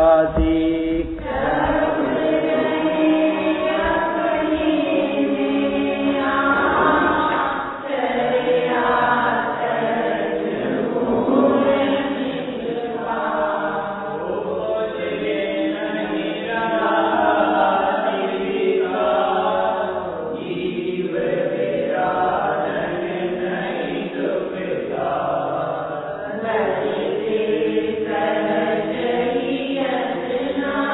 दासी। Thank you.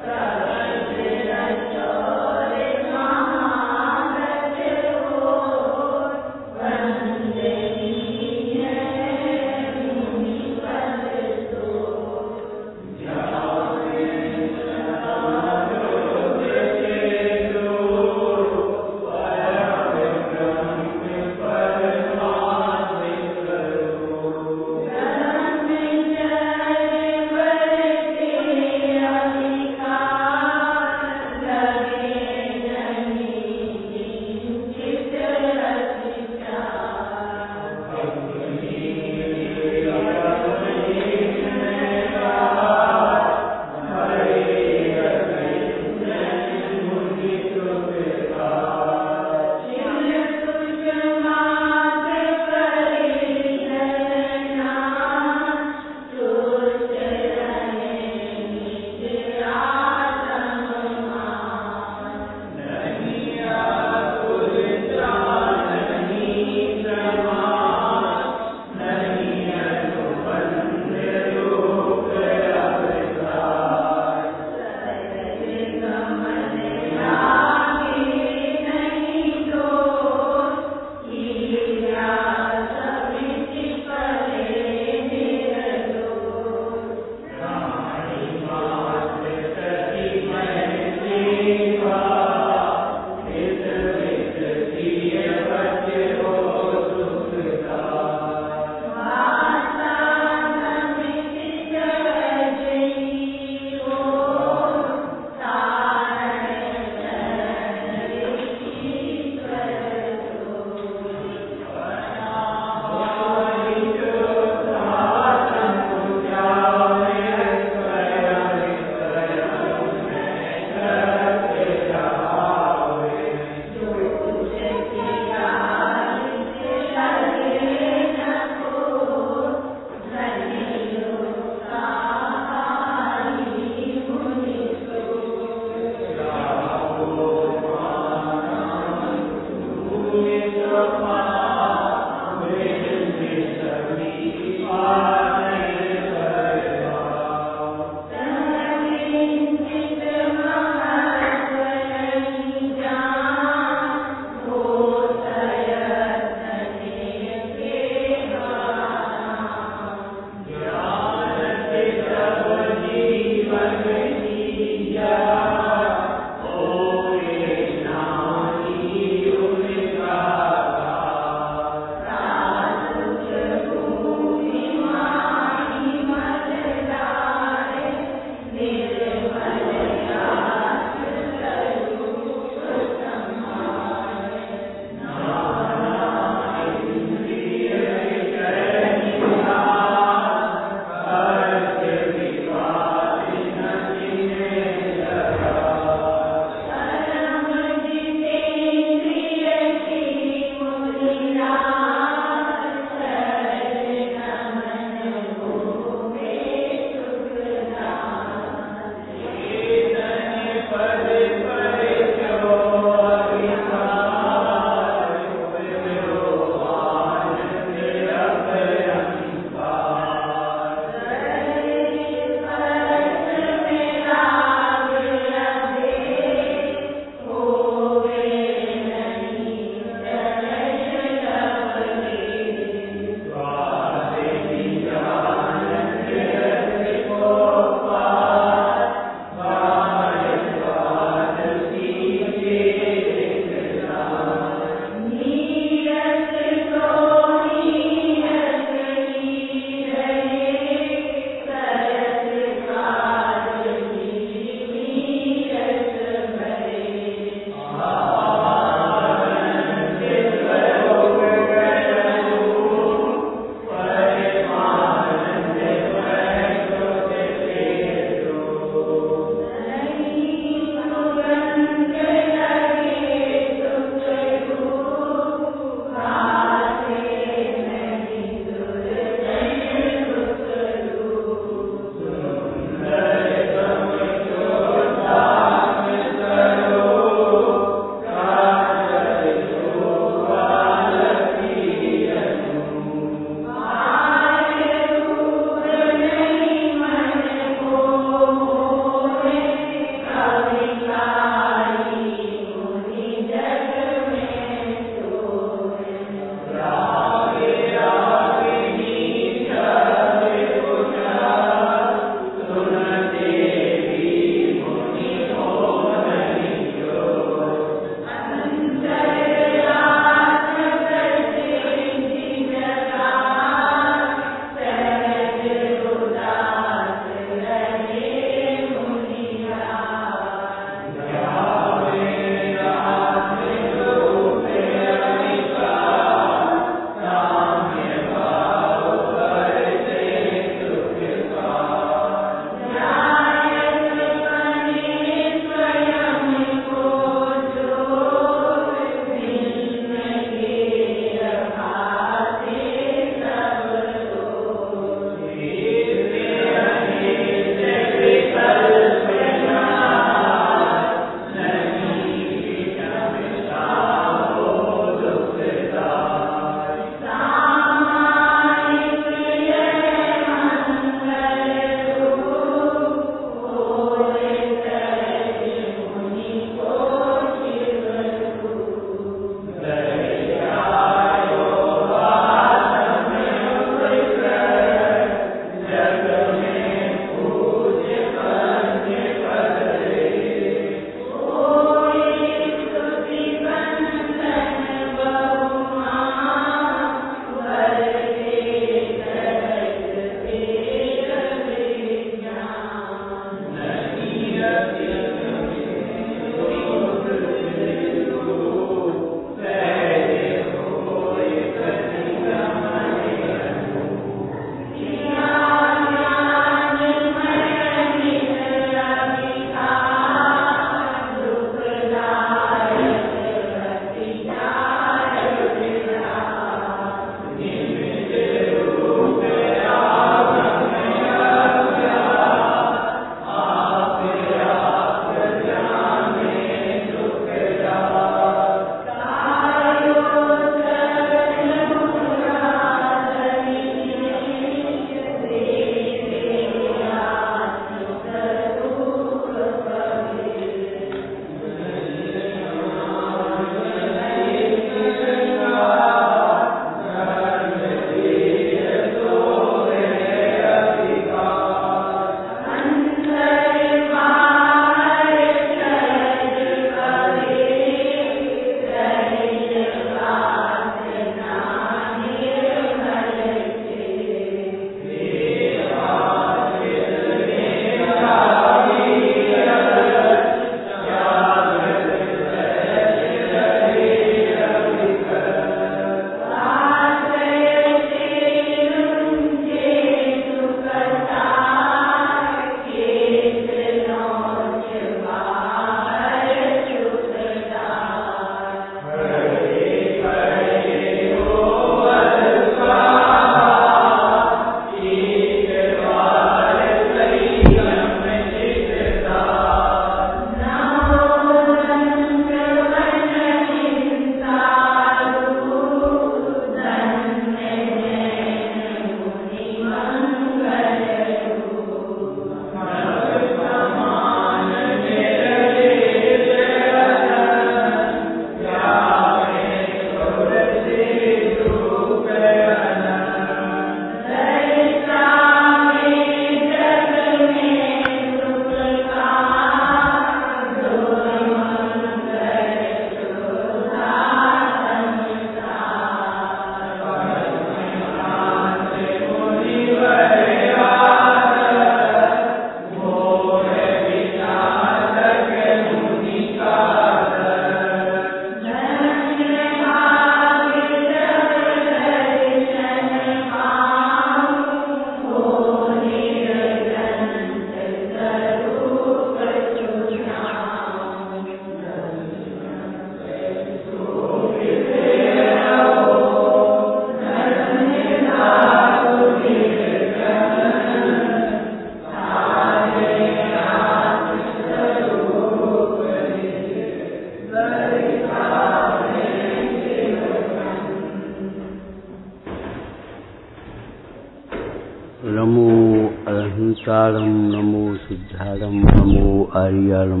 सिद्धाणं नमो सिद्धाणं नमो आर्याणं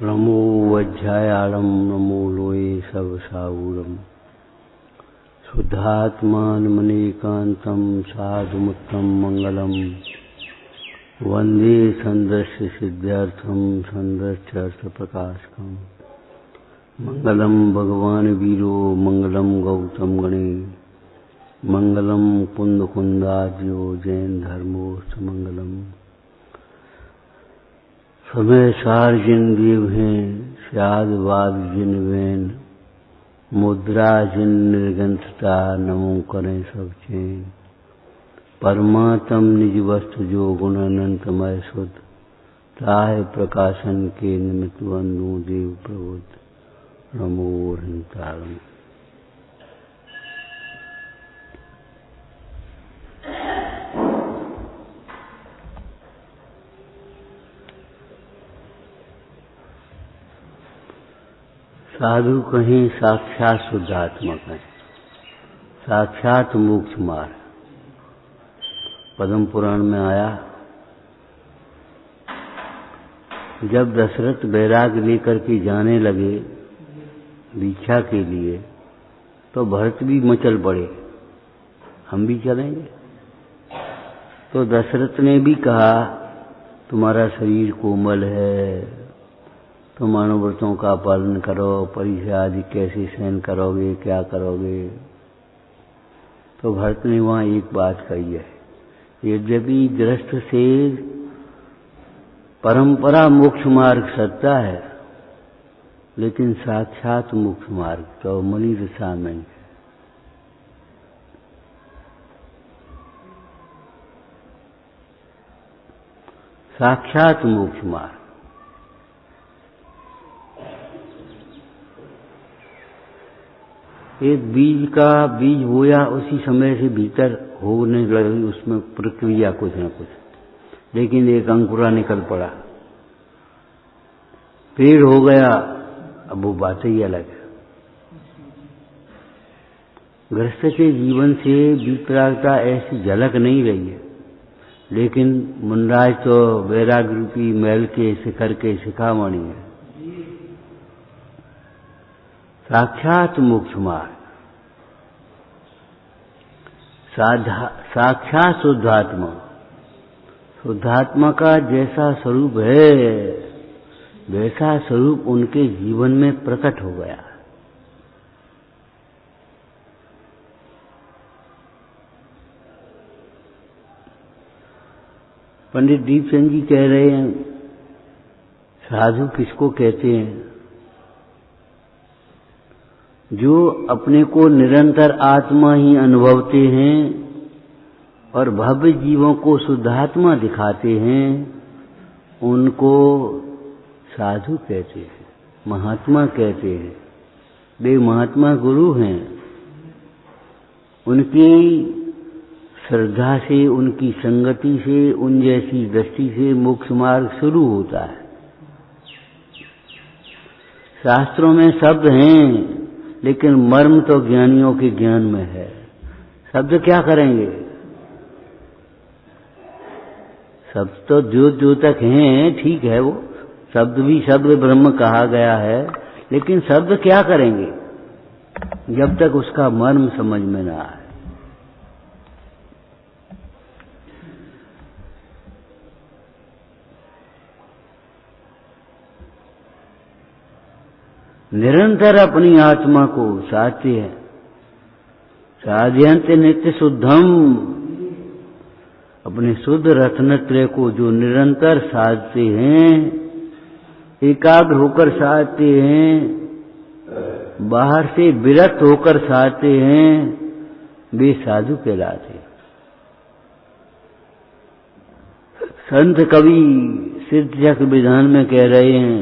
नमो वज्रायाणं नमो लोये सर्वसाहूरम् शुद्धात्मानमनेकान्तं साधुमुत्तम मंगलम् वन्दे सन्दस्य सिद्ध्यर्थं सन्दस्यर्थप्रकाशकम् मंगलम भगवान वीरो मंगलम गौतम गणे मंगलम कुंद कुंदाज्यो जैन धर्मोस्त मंगलम समय सार जिन देव हैं स्याद वाद जिन वैन मुद्रा जिन निर्गंथता नमो करें सब चैन परमात्म निज वस्तु जो गुण अनंतमय शुद्ध ताहे प्रकाशन के निमित्त बंधु देव प्रबुद्ध नमो हंतारम। साधु कहीं साक्षात शुद्धात्मा कहें साक्षात मोक्ष मार्ग पद्म पुराण में आया। जब दशरथ बैराग लेकर के जाने लगे भिक्षा के लिए तो भरत भी मचल पड़े हम भी चलेंगे। तो दशरथ ने भी कहा तुम्हारा शरीर कोमल है तुम मनोव्रतों का पालन करो परीक्षा आदि कैसे सहन करोगे क्या करोगे। तो भरत ने वहां एक बात कही है यद्यपि गृहस्थ से परंपरा मोक्ष मार्ग सत्ता है लेकिन साक्षात मोक्ष मार्ग तो मनी दशा में साक्षात मोक्ष मार्ग एक बीज बोया उसी समय से भीतर होने लगी उसमें प्रक्रिया कुछ न कुछ लेकिन एक अंकुरा निकल पड़ा पेड़ हो गया। अब वो बात ही अलग है। गृहस्थ के जीवन से विपरागता ऐसी झलक नहीं रही है लेकिन मुनराज तो वैराग्य रूपी मैल के शिखर के शिखामणि है। साक्षात मोक्ष मार्ग साक्षात शुद्धात्मा शुद्धात्मा का जैसा स्वरूप है वैसा स्वरूप उनके जीवन में प्रकट हो गया। पंडित दीपचंद जी कह रहे हैं साधु किसको कहते हैं जो अपने को निरंतर आत्मा ही अनुभवते हैं और भव्य जीवों को शुद्धात्मा दिखाते हैं उनको साधु कहते हैं महात्मा कहते हैं। वे महात्मा गुरु हैं। उनकी श्रद्धा से उनकी संगति से उन जैसी दृष्टि से मोक्ष मार्ग शुरू होता है। शास्त्रों में शब्द हैं लेकिन मर्म तो ज्ञानियों के ज्ञान में है। शब्द क्या करेंगे शब्द तो द्योतक हैं ठीक है वो शब्द भी शब्द ब्रह्म कहा गया है लेकिन शब्द क्या करेंगे जब तक उसका मर्म समझ में ना आए। निरंतर अपनी आत्मा को साधते हैं साध्यंत नित्य शुद्धम अपने शुद्ध रत्नत्रय को जो निरंतर साधते हैं एकाग्र होकर साधते हैं बाहर से विरक्त होकर साधते हैं वे साधु कहलाते हैं। संत कवि सिद्धचक विधान में कह रहे हैं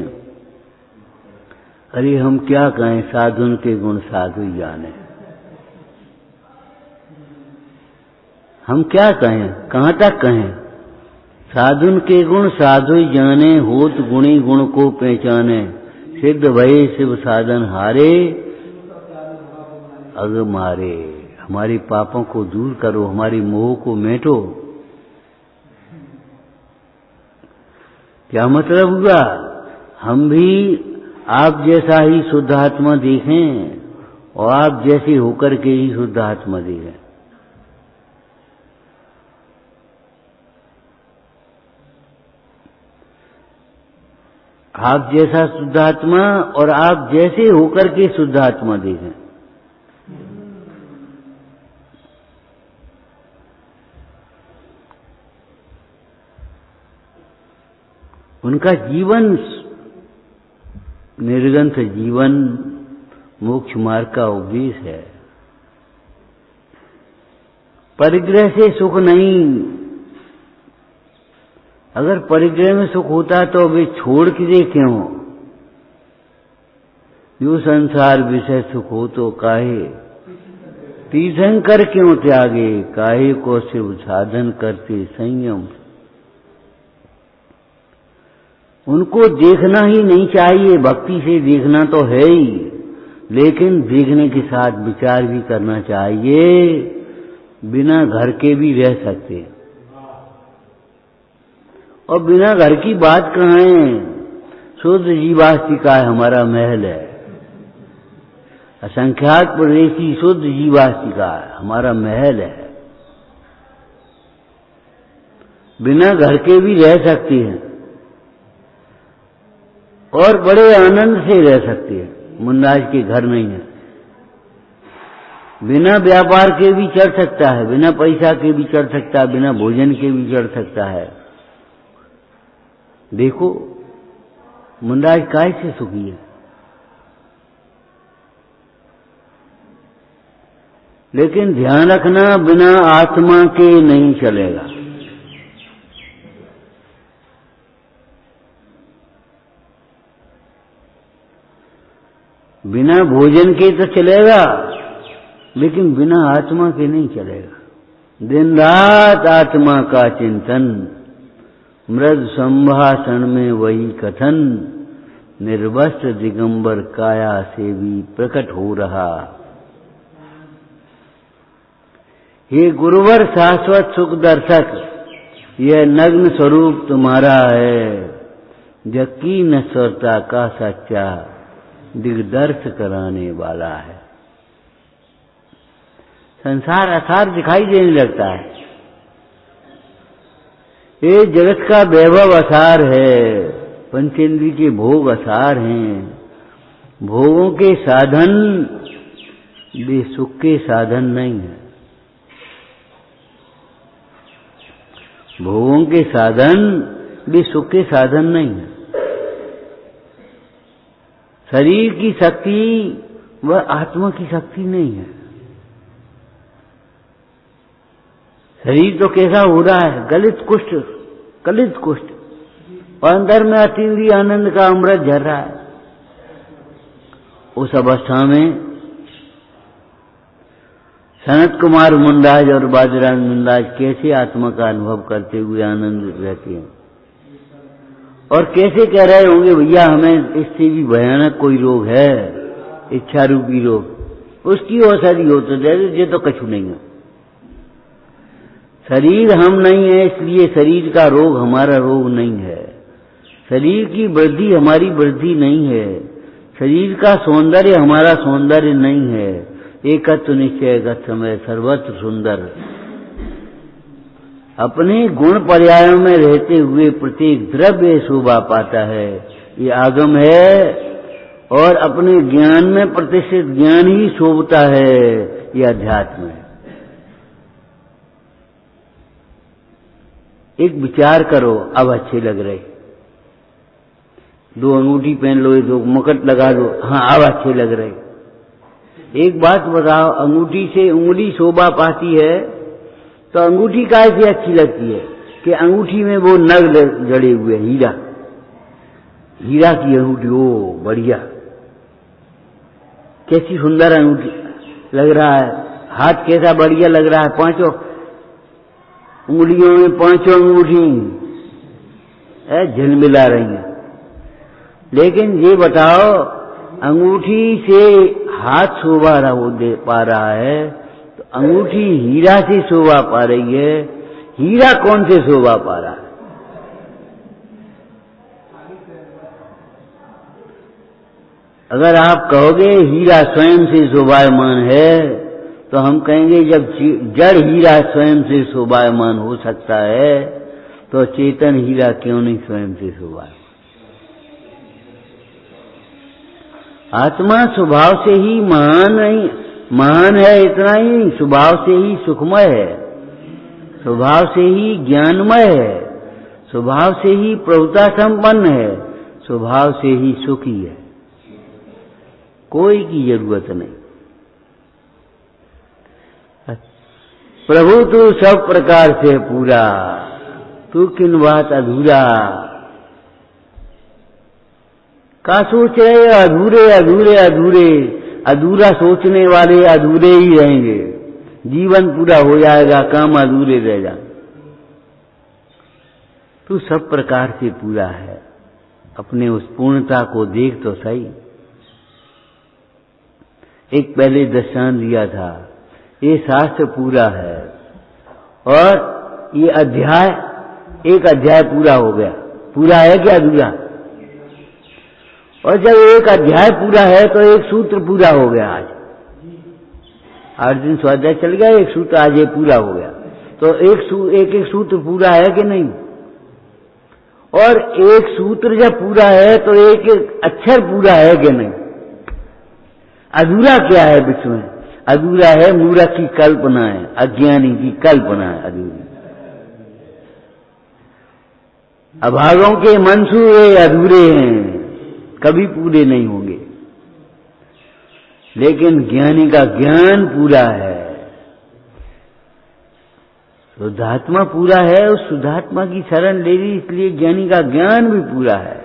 अरे हम क्या कहें साधुन के गुण साधु ही जाने। हम क्या कहें कहाँ तक कहें साधुन के गुण साधु ही जाने होत गुणी गुण को पहचाने सिद्ध भये शिव साधन हारे अग मारे। हमारे पापों को दूर करो हमारी मोह को मेटो क्या मतलब हुआ? हम भी आप जैसा ही शुद्ध आत्मा देखें और आप जैसे होकर के ही शुद्ध आत्मा देखें। आप जैसा शुद्ध आत्मा और आप जैसे होकर के शुद्ध आत्मा देखें। उनका जीवन निर्गंथ जीवन मोक्ष मार्ग का उपदेश है। परिग्रह से सुख नहीं। अगर परिग्रह में सुख होता तो वे छोड़ के दे क्यों? यो संसार विषय सुख हो तो काहे, तीर्थंकर क्यों त्यागे, काहे को शिव साधन करते संयम। उनको देखना ही नहीं चाहिए, भक्ति से देखना तो है ही, लेकिन देखने के साथ विचार भी करना चाहिए। बिना घर के भी रह सकते हैं और बिना घर की बात कहाँ है। शुद्ध जीवास्तिका हमारा महल है। असंख्यात परदेशी शुद्ध जीवास्तिका हमारा महल है। बिना घर के भी रह सकती हैं और बड़े आनंद से रह सकती है। मुन्नाज के घर नहीं है। बिना व्यापार के भी चढ़ सकता है, बिना पैसा के भी चढ़ सकता है, बिना भोजन के भी चढ़ सकता है। देखो मुन्नाज काय से सुखी है। लेकिन ध्यान रखना, बिना आत्मा के नहीं चलेगा। बिना भोजन के तो चलेगा, लेकिन बिना आत्मा के नहीं चलेगा। दिन रात आत्मा का चिंतन, मृद संभाषण में वही कथन, निर्वस्त्र दिगंबर काया से भी प्रकट हो रहा। हे गुरुवर शाश्वत सुख दर्शक, यह नग्न स्वरूप तुम्हारा है, जबकि नश्वरता का सच्चा दिग्दर्श कराने वाला है। संसार असार दिखाई देने लगता है। ये जगत का वैभव असार है। पंचेंद्रिय के भोग असार हैं। भोगों के साधन वे सुख के साधन नहीं है। भोगों के साधन वे सुख के साधन नहीं है। शरीर की शक्ति वह आत्मा की शक्ति नहीं है। शरीर तो कैसा हो रहा है, गलित कुष्ठ, कलित कुष्ठ, और अंदर में अतीन्द्रिय आनंद का अमृत झर रहा है। उस अवस्था में सनत कुमार मुंडाज और बाजराज मुंडाज कैसे आत्मा का अनुभव करते हुए आनंदित रहते हैं और कैसे कह रहे होंगे, भैया हमें इससे भी भयानक कोई रोग है, इच्छा रूपी रोग, उसकी औषधि हो तो दे, ये तो कछु नहीं है। शरीर हम नहीं है, इसलिए शरीर का रोग हमारा रोग नहीं है। शरीर की वृद्धि हमारी वृद्धि नहीं है। शरीर का सौंदर्य हमारा सौंदर्य नहीं है। एकत्व निश्चय गत समय सर्वत्र सुंदर। अपने गुण पर्यायों में रहते हुए प्रत्येक द्रव्य शोभा पाता है, ये आगम है। और अपने ज्ञान में प्रतिष्ठित ज्ञान ही शोभता है, ये अध्यात्म है। एक विचार करो, अब अच्छे लग रहे, दो अंगूठी पहन लो, दो मुकुट लगा दो, हाँ अब अच्छे लग रहे। एक बात बताओ, अंगूठी से उंगली शोभा पाती है तो अंगूठी कैसे अच्छी लगती है कि अंगूठी में वो नग जड़े हुए, हीरा, हीरा की अंगूठी, ओ बढ़िया, कैसी सुंदर अंगूठी लग रहा है। हाथ कैसा बढ़िया लग रहा है, पांचों उंगलियों में पांचों अंगूठी झिलमिला रही है। लेकिन ये बताओ, अंगूठी से हाथ शोभा दे पा रहा है तो अंगूठी हीरा से शोभा पा रही है, हीरा कौन से शोभा पा रहा है? अगर आप कहोगे हीरा स्वयं से शोभायमान है, तो हम कहेंगे जब जड़ हीरा स्वयं से शोभायमान हो सकता है, तो चेतन हीरा क्यों नहीं स्वयं से शोभायमान? आत्मा स्वभाव से ही महान है, इतना ही स्वभाव से ही सुखमय है, स्वभाव से ही ज्ञानमय है, स्वभाव से ही प्रभुता संपन्न है, स्वभाव से ही सुखी है, कोई की जरूरत नहीं। प्रभु तू सब प्रकार से पूरा, तू किन बात अधूरा। का सोच रहे अधूरे अधूरे अधूरे, अधूरा सोचने वाले अधूरे ही रहेंगे, जीवन पूरा हो जाएगा, काम अधूरे रह जा। तू सब प्रकार से पूरा है, अपने उस पूर्णता को देख तो सही। एक पहले दृष्टांत दिया था, ये शास्त्र पूरा है और ये अध्याय, एक अध्याय पूरा हो गया, पूरा है क्या अधूरा? और जब एक अध्याय पूरा है तो एक सूत्र पूरा हो गया। आज 8 दिन स्वाध्याय चल गया, एक सूत्र आज ये पूरा हो गया, तो एक सूत्र पूरा है कि नहीं? और एक सूत्र जब पूरा है तो एक अक्षर पूरा है कि नहीं? अधूरा क्या है बीच में? अधूरा है मूर्ख की कल्पना है, अज्ञानी की कल्पना है अधूरी। अभागों के मंसूबे अधूरे हैं, कभी पूरे नहीं होंगे, लेकिन ज्ञानी का ज्ञान पूरा है। शुद्धात्मा पूरा है, उस शुद्धात्मा की शरण ले ली, इसलिए ज्ञानी का ज्ञान भी पूरा है।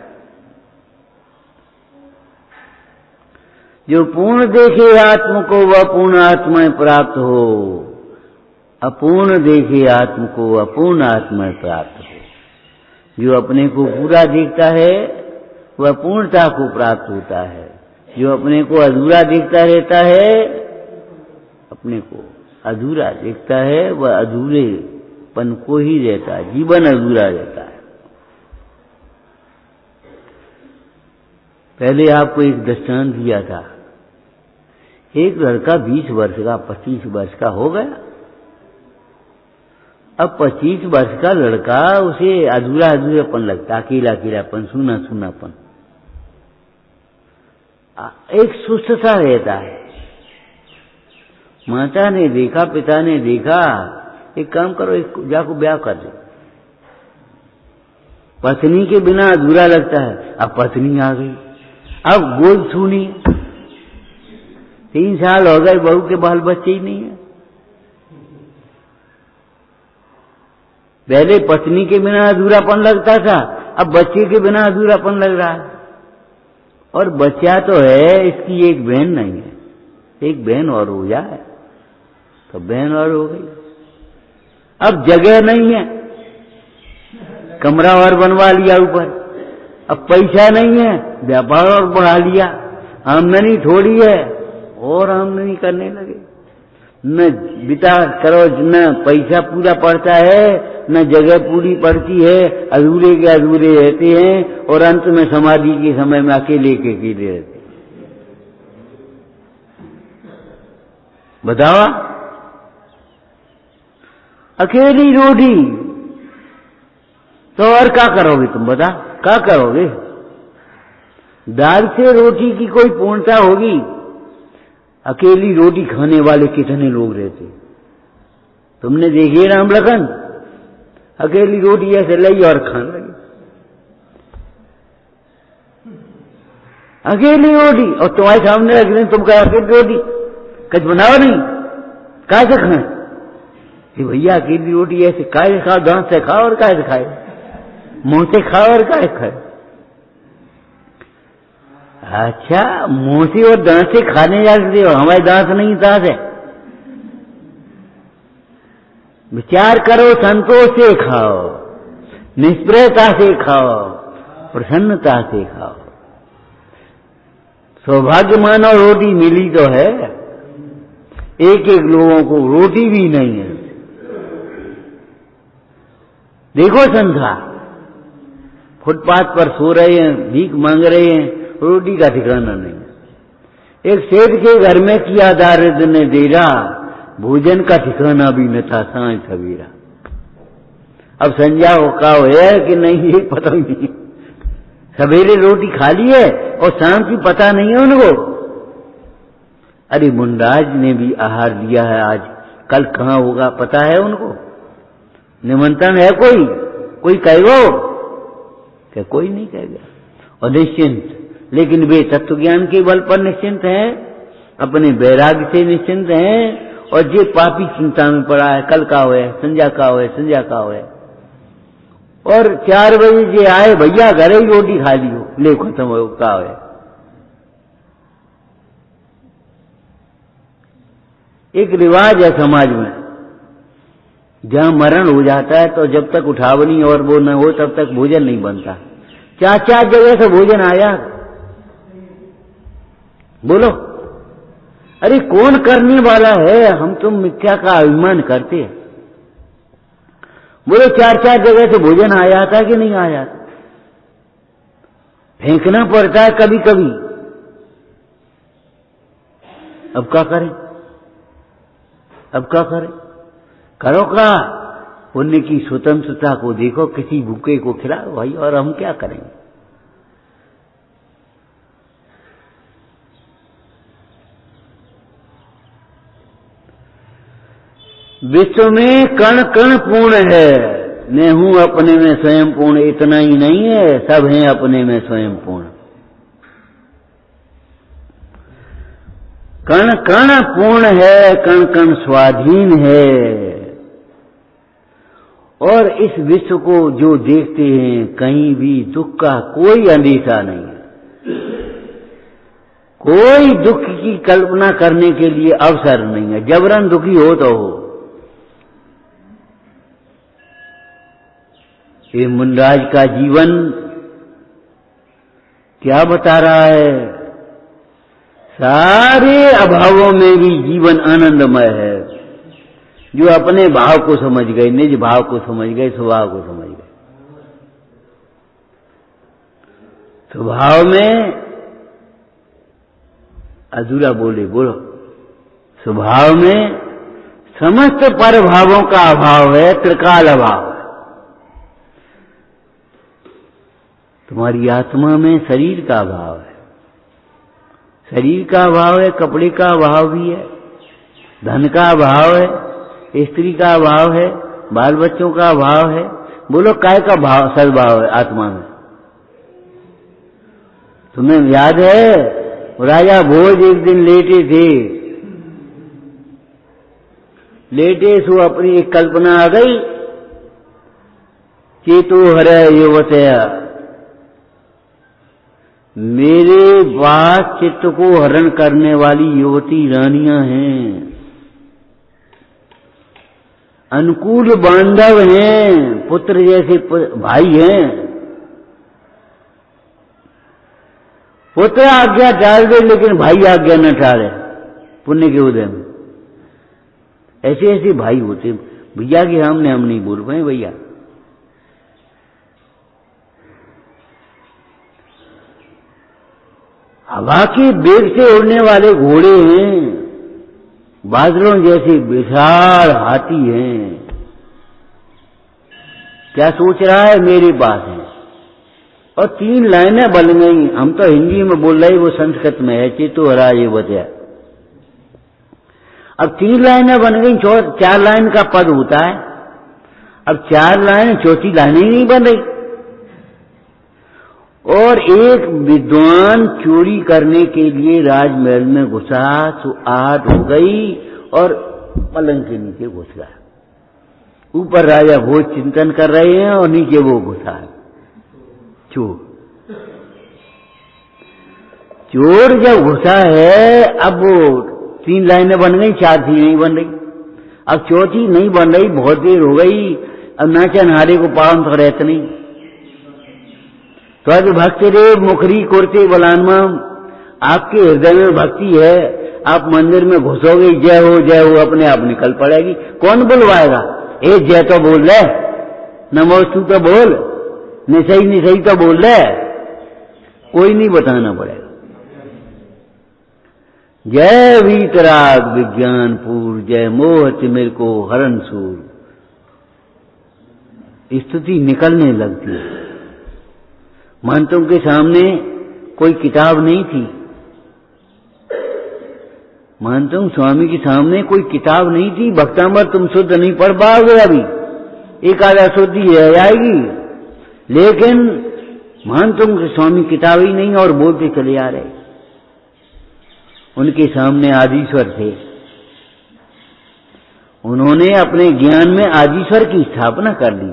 जो पूर्ण देखे आत्म को वह पूर्ण आत्मा प्राप्त हो, अपूर्ण देखे आत्म को अपूर्ण आत्मा प्राप्त हो। जो अपने को पूरा देखता है वह पूर्णता को प्राप्त होता है, जो अपने को अधूरा देखता रहता है, अपने को अधूरा देखता है, वह अधूरेपन को ही रहता है, जीवन अधूरा रहता है। पहले आपको एक दृष्टांत दिया था, एक लड़का 20 वर्ष का 25 वर्ष का हो गया। अब 25 वर्ष का लड़का, उसे अधूरा अधूरापन लगता, अकेला अकेलापन, सूना सूनापन, एक सुस्त सा रहता है। माता ने देखा, पिता ने देखा, एक काम करो, एक जाको ब्याह कर दो। पत्नी के बिना अधूरा लगता है, अब पत्नी आ गई, अब गोद सूनी, 3 साल हो गए, बहू के बाल बच्चे ही नहीं है। पहले पत्नी के बिना अधूरापन लगता था, अब बच्चे के बिना अधूरापन लग रहा है। और बच्चा तो है, इसकी एक बहन नहीं है, एक बहन और हो जाए तो बहन और हो गई। अब जगह नहीं है, कमरा और बनवा लिया ऊपर। अब पैसा नहीं है, व्यापार और बढ़ा लिया। आमदनी थोड़ी है और आमदनी करने लगे। न बिता करो, न पैसा पूरा पड़ता है, न जगह पूरी पड़ती है, अधूरे के अधूरे रहते हैं और अंत में समाधि के समय में अकेले के अकेले रहते। बताओ, अकेली रोटी तो और क्या करोगे तुम? बता, क्या करोगे? दाल से रोटी की कोई पूर्णता होगी? अकेली रोटी खाने वाले कितने लोग रहते, तुमने देखिए राम लखन, अकेली रोटी ऐसे लाई और खाने लगे। अकेली रोटी, और तुम्हारे सामने रख दें, तुम कहे अकेली रोटी कुछ बनाओ नहीं, कैसे खाए? भैया अकेली रोटी ऐसे काय खाओ, दांत से खाओ और काय से खाए, मुंह से खाओ और काय खाए। अच्छा, मुंह से और दांत से खाने जाते हो, हमारे दांत नहीं, दांत है। विचार करो, संतोष से खाओ, निष्प्रयता से खाओ, प्रसन्नता से खाओ। सौभाग्य मानो रोटी मिली तो है, एक एक लोगों को रोटी भी नहीं है। देखो संसार, फुटपाथ पर सो रहे हैं, भीख मांग रहे हैं, रोटी का ठिकाना नहीं। एक सेठ के घर में किया दारिद्र ने डेरा, भोजन का ठिकाना भी न था सांझ सवेरा। अब संध्या का है कि नहीं ये पता ही नहीं। सवेरे रोटी खा ली है और शाम की पता नहीं है उनको। अरे मुंडाज ने भी आहार लिया है, आज कल कहाँ होगा पता है उनको? निमंत्रण है कोई कहेगा क्या? कोई नहीं कहेगा। और निश्चिंत, लेकिन वे तत्व ज्ञान के बल पर निश्चिंत हैं, अपने वैराग्य से निश्चिंत हैं। और जे पापी चिंता में पड़ा है, कल का होए, संध्या का होए, और 4 बजे जे आए, भैया घर ही रोटी खा ली हो, ले खत्म हो का होए। एक रिवाज है समाज में, जहां मरण हो जाता है तो जब तक उठावनी और वो न हो तब तक भोजन नहीं बनता। 4 जगह से भोजन आया, बोलो अरे कौन करने वाला है? हम तुम मिथ्या का अभिमान करते हैं। बोलो 4 जगह से भोजन आ जाता कि नहीं आ जाता? फेंकना पड़ता है कभी कभी। अब क्या करें? करो का पुण्य की स्वतंत्रता को देखो, किसी भूखे को खिलाओ भाई, और हम क्या करेंगे? विश्व में कण कण पूर्ण है, मैं हूं अपने में स्वयं पूर्ण। इतना ही नहीं है, सब हैं अपने में स्वयं पूर्ण। कण कण पूर्ण है, कण कण स्वाधीन है। और इस विश्व को जो देखते हैं, कहीं भी दुख का कोई अंदेशा नहीं है, कोई दुख की कल्पना करने के लिए अवसर नहीं है। जबरन दुखी हो तो हो। ये मुंडराज का जीवन क्या बता रहा है? सारे अभावों में भी जीवन आनंदमय है। जो अपने भाव को समझ गए, निज भाव को समझ गए, स्वभाव को समझ गए। स्वभाव में अधूरा बोलो, स्वभाव में समस्त पर भावों का अभाव है, त्रिकाल अभाव है। तुम्हारी आत्मा में शरीर का अभाव है, शरीर का अभाव है, कपड़े का अभाव भी है, धन का अभाव है, स्त्री का अभाव है, बाल बच्चों का अभाव है। बोलो काय का भाव सद्भाव है आत्मा में? तुम्हें याद है राजा भोज एक दिन लेटे सो अपनी एक कल्पना आ गई, चेतो हरे युवतया, मेरे पास चित्त को हरण करने वाली युवती रानियां हैं, अनुकूल बांधव हैं, पुत्र जैसे भाई हैं। पुत्र आज्ञा टाल दे लेकिन भाई आज्ञा न टाले, पुण्य के उदय में ऐसे ऐसे भाई होते। भैया के सामने हम नहीं बोल पाए भैया। हवा के वेग से उड़ने वाले घोड़े हैं, बादलों जैसे विशाल हाथी हैं। क्या सोच रहा है? मेरे पास है। और 3 लाइनें बन गई। हम तो हिंदी में बोल रहे, वो संस्कृत में है, चेतो हरा ये बचा। अब 3 लाइनें बन गई, 4 लाइन का पद होता है। अब 4 लाइन, चौथी लाइन ही नहीं बन रही। और एक विद्वान चोरी करने के लिए राजमहल में घुसा, तो 8 हो गई और पलंग के नीचे घुस गया। ऊपर राजा भोज चिंतन कर रहे हैं और नीचे वो घुसा है चोर जब घुसा है। अब वो 3 लाइनें बन गई, 4 थी नहीं बन रही। अब चौथी नहीं बन रही, बहुत देर हो गई। अब नाचन हारे को पावन तो रहते नहीं। तो आज भक्ति रे मुखरी कुर्ते बलानमा, आपके हृदय में भक्ति है, आप मंदिर में घुसोगे, जय हो अपने आप निकल पड़ेगी। कौन बुलवाएगा? जय तो बोल रहे, नमोस्तु तो बोल, निसही तो बोल रहे, कोई नहीं बताना पड़ेगा। जय वीतराग विज्ञानपुर, जय मोह तिमिर को हरण सूर, स्तुति निकलने लगती है। महंतों के सामने कोई किताब नहीं थी, महंतों स्वामी के सामने कोई किताब नहीं थी। भक्तामृत तुम शुद्ध नहीं पढ़ पाओगे, अभी एक आधा शुद्धि रह जाएगी, लेकिन महंतों के स्वामी किताब ही नहीं और बोलते चले आ रहे। उनके सामने आदिश्वर थे, उन्होंने अपने ज्ञान में आदिश्वर की स्थापना कर ली।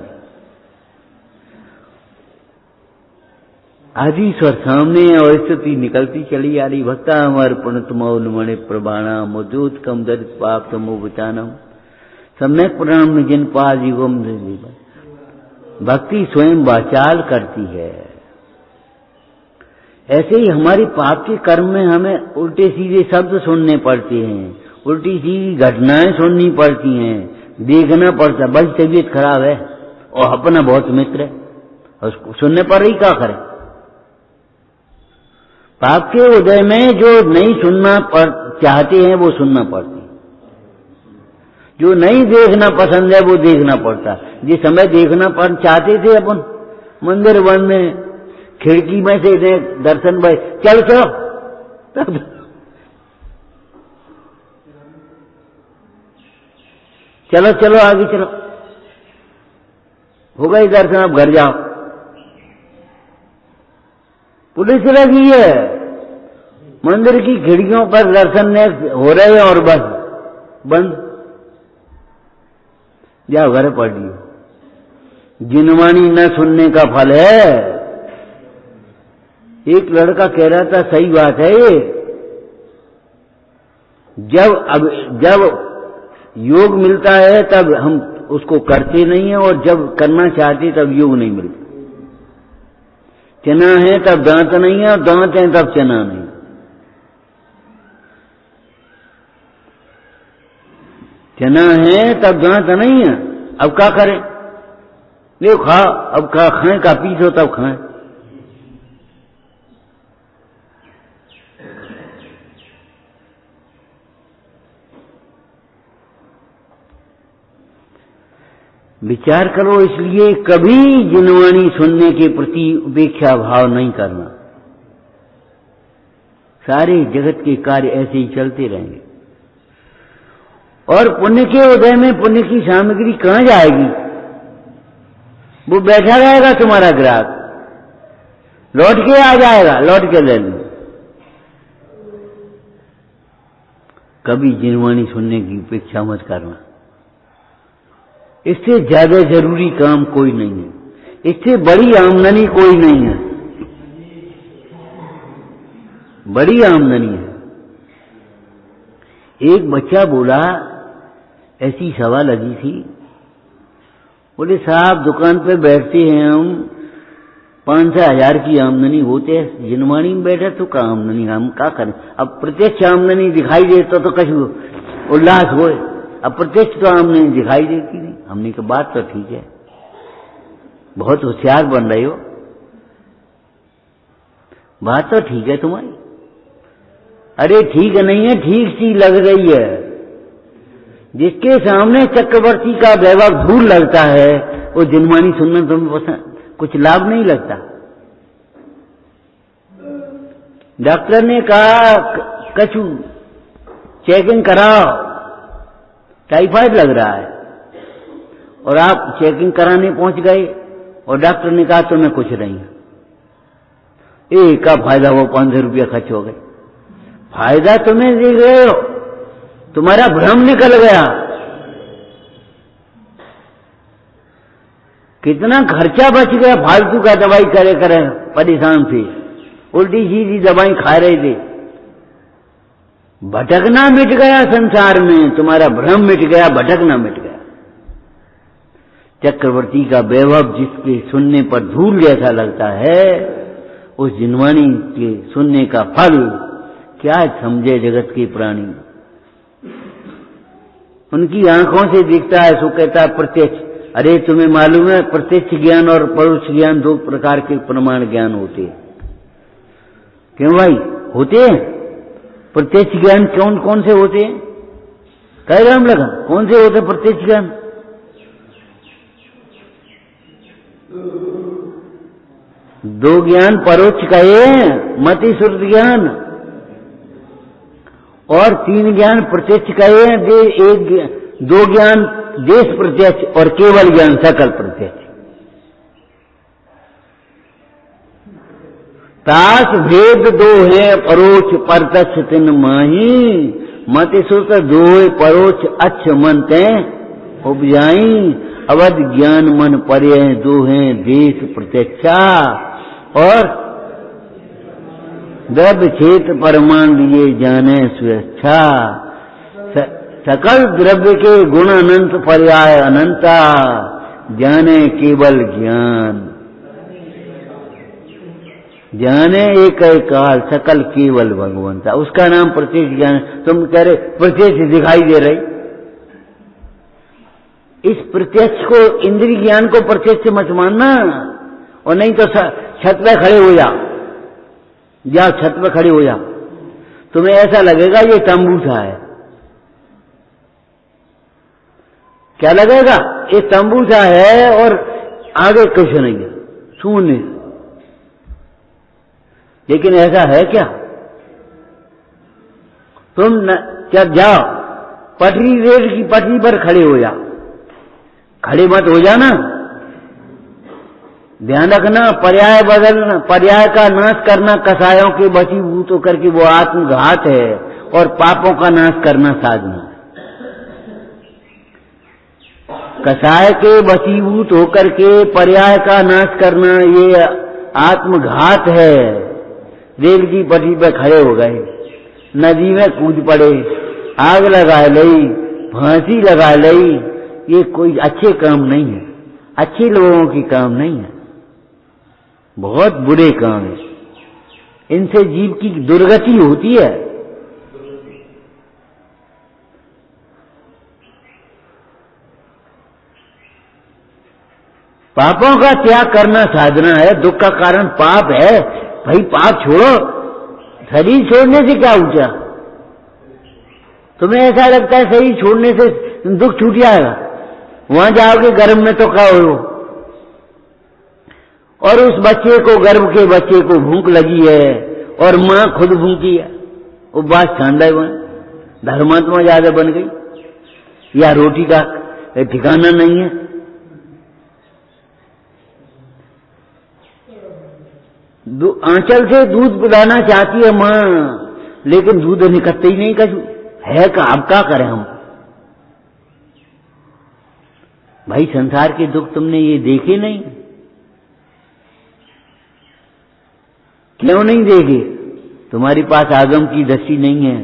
आदिश्वर सामने और स्तुति निकलती चली आ रही। भक्तामर्पणतमो मणि प्रबाणाम उद्योतकम दरित पाप तमोवचानम सम्यक प्रणाम निजन पाद युगम। भक्ति स्वयं वाचाल करती है। ऐसे ही हमारी पाप के कर्म में हमें उल्टे सीधे शब्द सुनने पड़ते हैं, उल्टी सीधी घटनाएं सुननी पड़ती हैं, देखना पड़ता। बस तबीयत खराब है और अपना बहुत मित्र है, उसको सुनने पर ही क्या करें। पाप के उदय में जो नहीं सुनना चाहते हैं वो सुनना पड़ती, जो नहीं देखना पसंद है वो देखना पड़ता। जिस समय देखना चाहते थे अपन मंदिर वन में खिड़की में से दर्शन भाई चल चलो, चलो चलो आगे चलो, हो गई दर्शन, अब घर जाओ। पुलिस लगी है, मंदिर की खिड़कियों पर दर्शन हो रहे हैं और बस बंद, जाओ घर पढ़ लियो। जिनवाणी न सुनने का फल है। एक लड़का कह रहा था, सही बात है ये, जब योग मिलता है तब हम उसको करते नहीं है, और जब करना चाहते तब योग नहीं मिलता। चना है तब दांत नहीं है, और दांत है तब चना नहीं। चना है तब दांत नहीं है, अब क्या करें? ले खा, अब खाएं का पीछो तब खाएं। विचार करो, इसलिए कभी जिनवाणी सुनने के प्रति उपेक्षा भाव नहीं करना। सारे जगत के कार्य ऐसे ही चलते रहेंगे, और पुण्य के उदय में पुण्य की सामग्री कहां जाएगी? वो बैठा रहेगा तुम्हारा ग्राहक, लौट के आ जाएगा, लौट के ले लो। कभी जिनवाणी सुनने की उपेक्षा मत करना। इससे ज्यादा जरूरी काम कोई नहीं है, इससे बड़ी आमदनी कोई नहीं है। बड़ी आमदनी है। एक बच्चा बोला, ऐसी सभा लगी थी, बोले साहब दुकान पे बैठते हैं हम, 5-6 हजार की आमदनी होते है, जिनवाणी में बैठे तो क्या आमदनी, हम क्या करें? अब प्रत्यक्ष आमदनी दिखाई देता तो कछु उल्लास होए, अब प्रत्यक्ष तो आमदनी दिखाई देती नहीं। हमने कहा बात तो ठीक है, बहुत होशियार बन रहे हो, बात तो ठीक है तुम्हारी। अरे ठीक नहीं है, ठीक सी लग रही है। जिसके सामने चक्रवर्ती का वैभव धूल लगता है, वो जिनवाणी सुनना तुम्हें पसंद, कुछ लाभ नहीं लगता। डॉक्टर ने कहा कछु चेकिंग कराओ, टाइफाइड लग रहा है, और आप चेकिंग कराने पहुंच गए और डॉक्टर ने कहा तुम्हें कुछ नहीं है। एक का फायदा, वो 500 रुपया खर्च हो गए। फायदा तुम्हें देख रहे हो, तुम्हारा भ्रम निकल गया। कितना खर्चा बच गया फालतू का, दवाई करे करे परेशान थे, उल्टी सीधी दवाई खा रहे थे। भटकना मिट गया संसार में, तुम्हारा भ्रम मिट गया, भटकना मिट गया। चक्रवर्ती का वैभव जिसके सुनने पर धूल जैसा लगता है, उस जिनवाणी के सुनने का फल क्या समझे जगत के प्राणी। उनकी आंखों से दिखता है, सो कहता है प्रत्यक्ष, अरे तुम्हें मालूम है प्रत्यक्ष ज्ञान और परोक्ष ज्ञान दो प्रकार के प्रमाण ज्ञान होते हैं। क्यों भाई होते हैं? प्रत्यक्ष ज्ञान कौन कौन से होते हैं? कह राम लगा कौन से होते प्रत्यक्ष ज्ञान? दो ज्ञान परोक्ष कहे मति श्रुत ज्ञान, और तीन ज्ञान प्रत्यक्ष कहे हैं। दो ज्ञान देश प्रत्यक्ष और केवल ज्ञान सकल प्रत्यक्ष। तास भेद दो है परोक्ष प्रत्यक्ष तिन माही, मति श्रुत दो परोक्ष अच्छ मन ते उपजाई। अवध ज्ञान मन पर्य दो हैं देश प्रत्यक्षा, और द्रव्य क्षेत्र परमाण लिए जाने स्वेच्छा। सकल द्रव्य के गुण अनंत पर्याय अनंता, जाने केवल ज्ञान। जाने एक काल सकल केवल भगवंता, उसका नाम प्रत्यक्ष ज्ञान। तुम कह रहे प्रत्यक्ष दिखाई दे रही, इस प्रत्यक्ष को इंद्रिय ज्ञान को प्रत्यक्ष मत मानना। और नहीं तो छत पे खड़े हो जाओ छत पे खड़े हो जाओ, तुम्हें ऐसा लगेगा ये तंबू सा है। क्या लगेगा? ये तंबू सा है और आगे कुछ नहीं है, शून्य। लेकिन ऐसा है क्या? तुम क्या जाओ पटरी, रेल की पटरी पर खड़े हो जाओ, खड़े मत हो जाना। ध्यान रखना, पर्याय बदलना, पर्याय का नाश करना कसायों के वशीभूत होकर के वो आत्मघात है, और पापों का नाश करना साधना है। कसाय के वशीभूत होकर के पर्याय का नाश करना ये आत्मघात है। रेल की पटरी पर खड़े हो गए, नदी में कूद पड़े, आग लगा लई, फांसी लगा लई, ये कोई अच्छे काम नहीं है, अच्छे लोगों की काम नहीं है, बहुत बुरे काम है। इनसे जीव की दुर्गति होती है। पापों का त्याग करना साधना है। दुख का कारण पाप है, भाई पाप छोड़ो। शरीर छोड़ने से क्या ऊंचा? तुम्हें ऐसा लगता है शरीर छोड़ने से दुख छूट जाएगा? वहां जाओगे गर्भ में तो क्या हो, और उस बच्चे को, गर्भ के बच्चे को भूख लगी है और मां खुद भूखी है, उपवास खांडा बन, धर्मात्मा ज्यादा बन गई, या रोटी का ठिकाना नहीं है। आंचल से दूध पिलाना चाहती है मां, लेकिन दूध निकलते ही नहीं कछु है का। अब क्या करें हम? भाई संसार के दुख तुमने ये देखे नहीं? क्यों नहीं देखे? तुम्हारे पास आगम की दृष्टि नहीं है,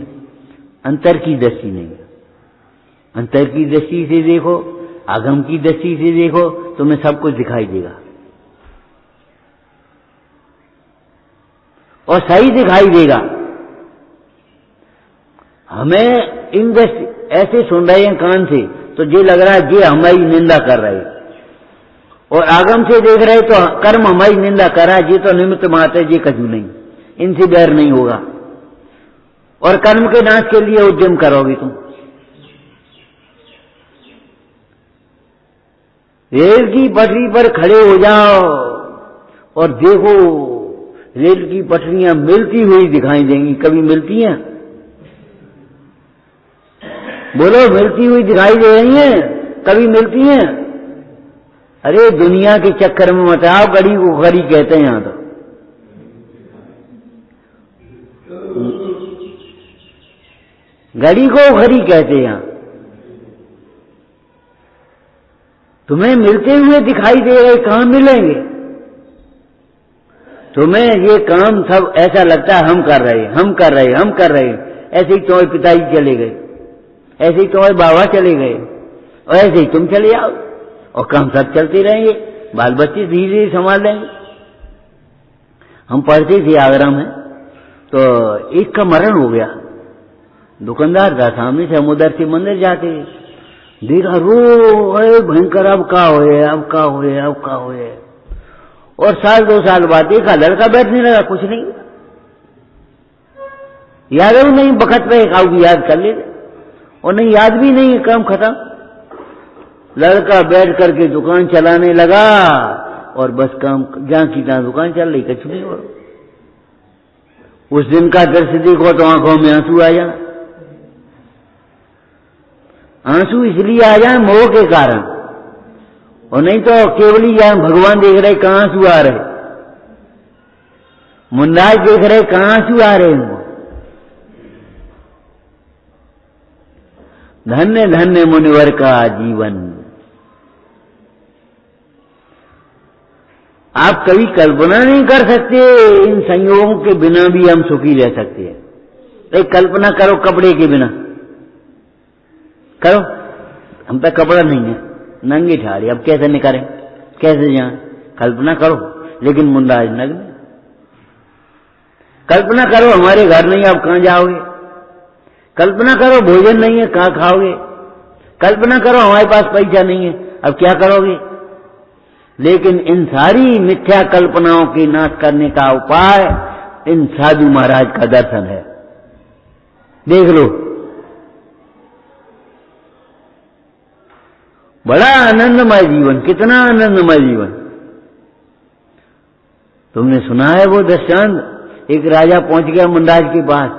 अंतर की दृष्टि नहीं है। अंतर की दृष्टि से देखो, आगम की दृष्टि से देखो, तुम्हें सब कुछ दिखाई देगा, और सही दिखाई देगा। हमें इन दृष्टि ऐसे सुन रहे हैं कान से, तो ये लग रहा है ये हमारी निंदा कर रहे हैं, और आगम से देख रहे तो कर्म हमारी निंदा कर रहा है, ये तो निमित्त मात्र, ये कछु नहीं, इनसे बैर नहीं होगा। और कर्म के नाश के लिए उद्यम करोगे तुम। रेल की पटरी पर खड़े हो जाओ और देखो, रेल की पटरियां मिलती हुई दिखाई देंगी। कभी मिलती हैं? बोलो, मिलती हुई दिखाई दे रही हैं? कभी मिलती हैं? अरे दुनिया के चक्कर में मत आओ, घड़ी को घड़ी कहते हैं यहां तो। घड़ी को घड़ी कहते हैं यहां। तुम्हें मिलते हुए दिखाई दे रहे, कहां मिलेंगे? तुम्हें ये काम सब ऐसा लगता है हम कर रहे, हम कर रहे, हम कर रहे। ऐसे ही तुम्हारे पिताजी चले गए, ऐसे ही तुम्हारे बाबा चले गए, और ऐसे ही तुम चले आओ, और काम सब चलते रहेंगे। बाल बच्चे धीरे धीरे संभाल लेंगे। हम पढ़ते थे आगरा में, तो एक का मरण हो गया। दुकानदार था, सामने से हम उधर से मंदिर जाते थे, देखा रो, अरे भयंकर, अब का होए, अब का होए, अब का होए। और साल 2 साल बाद देखा लड़का बैठने लगा, कुछ नहीं याद है, नहीं बखत पे खाऊ याद कर ले, और नहीं याद भी नहीं है, काम खत्म। लड़का बैठ करके दुकान चलाने लगा, और बस काम जहां की तहां दुकान चल रही, कुछ नहीं हो रहा। उस दिन का दृश्य देखो तो आंखों में आंसू आ जाए। आंसू इसलिए आ जाए मोह के कारण, और नहीं तो केवल ही जाए भगवान देख रहे कहां आंसू आ रहे, मुन्नाज देख रहे कहां आंसू आ रहे हैं। धन्य धन्य मुनिवर का जीवन। आप कभी कल्पना नहीं कर सकते, इन संयोगों के बिना भी हम सुखी रह सकते हैं। एक कल्पना करो कपड़े के बिना, करो, हम पे कपड़ा नहीं है, नंगी ठाड़ी, अब कैसे निकलें, कैसे जाएं? कल्पना करो, लेकिन मुंडाज नग्न। कल्पना करो हमारे घर नहीं, अब कहां जाओगे? कल्पना करो भोजन नहीं है, कहां खाओगे? कल्पना करो हमारे पास पैसा नहीं है, अब क्या करोगे? लेकिन इन सारी मिथ्या कल्पनाओं की नाश करने का उपाय इन साधु महाराज का दर्शन है। देख लो, बड़ा आनंदमय जीवन, कितना आनंदमय जीवन। तुमने सुना है वो दृष्टांत, एक राजा पहुंच गया मुंडाज के पास,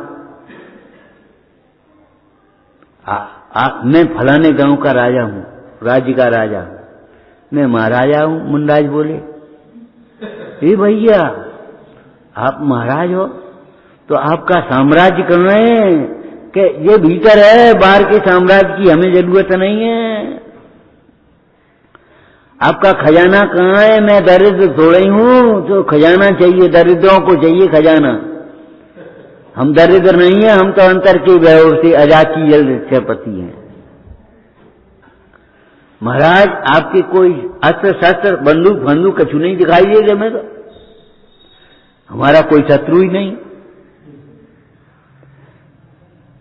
मैं फलाने गांव का राजा हूं, राज्य का राजा हूं, मैं महाराजा हूं। मुंडाज बोले, ए भैया आप महाराज हो तो आपका साम्राज्य कहां है? कि ये भीतर है, बाहर के साम्राज्य की हमें जरूरत नहीं है। आपका खजाना कहां है? मैं दरिद्र थोड़ा ही हूं तो खजाना चाहिए, दरिद्रों को चाहिए खजाना। हम दरिद्र नहीं है, हम तो अंतर के वैभव से अजाची जलपति हैं। महाराज आपके कोई अस्त्र शस्त्र बंदूक बंदूक कछु नहीं दिखाई दे रहे, मैं तो हमारा कोई शत्रु ही नहीं।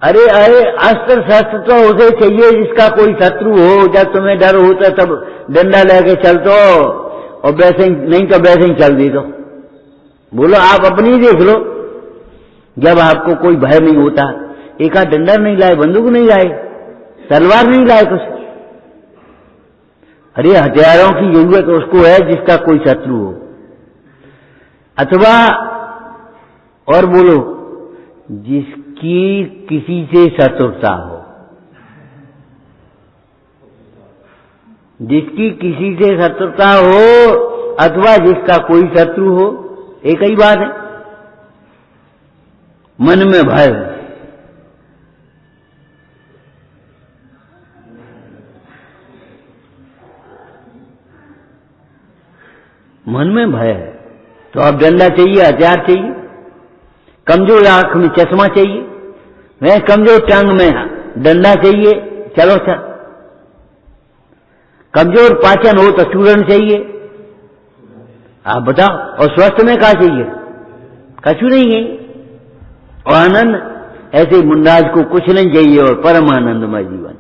अरे अरे अस्त्र शस्त्र तो उसे चाहिए जिसका कोई शत्रु हो, जब तुम्हें डर होता तब डंडा लेके चलतो, और वैसे नहीं तो वैसे ही चल दे दो। बोलो आप अपनी देख लो, जब आपको कोई भय नहीं होता, एक आध डंडा नहीं लाए, बंदूक नहीं लाए, तलवार नहीं लाए कुछ। अरे हथियारों की जरूरत उसको है जिसका कोई शत्रु हो, अथवा और बोलो जिसकी किसी से शत्रुता हो, जिसकी किसी से शत्रुता हो अथवा जिसका कोई शत्रु हो, एक ही बात है। मन में भय, मन में भय है तो अब डंडा चाहिए, हथियार चाहिए। कमजोर आंख में चश्मा चाहिए, मैं कमजोर टांग में डंडा चाहिए, चलो चल। कमजोर पाचन हो तो चूर्ण चाहिए, आप बताओ। और स्वस्थ में क्या चाहिए? कछु नहीं है। और आनंद, ऐसे मुंडाज को कुछ नहीं चाहिए और परम आनंदमय जीवन।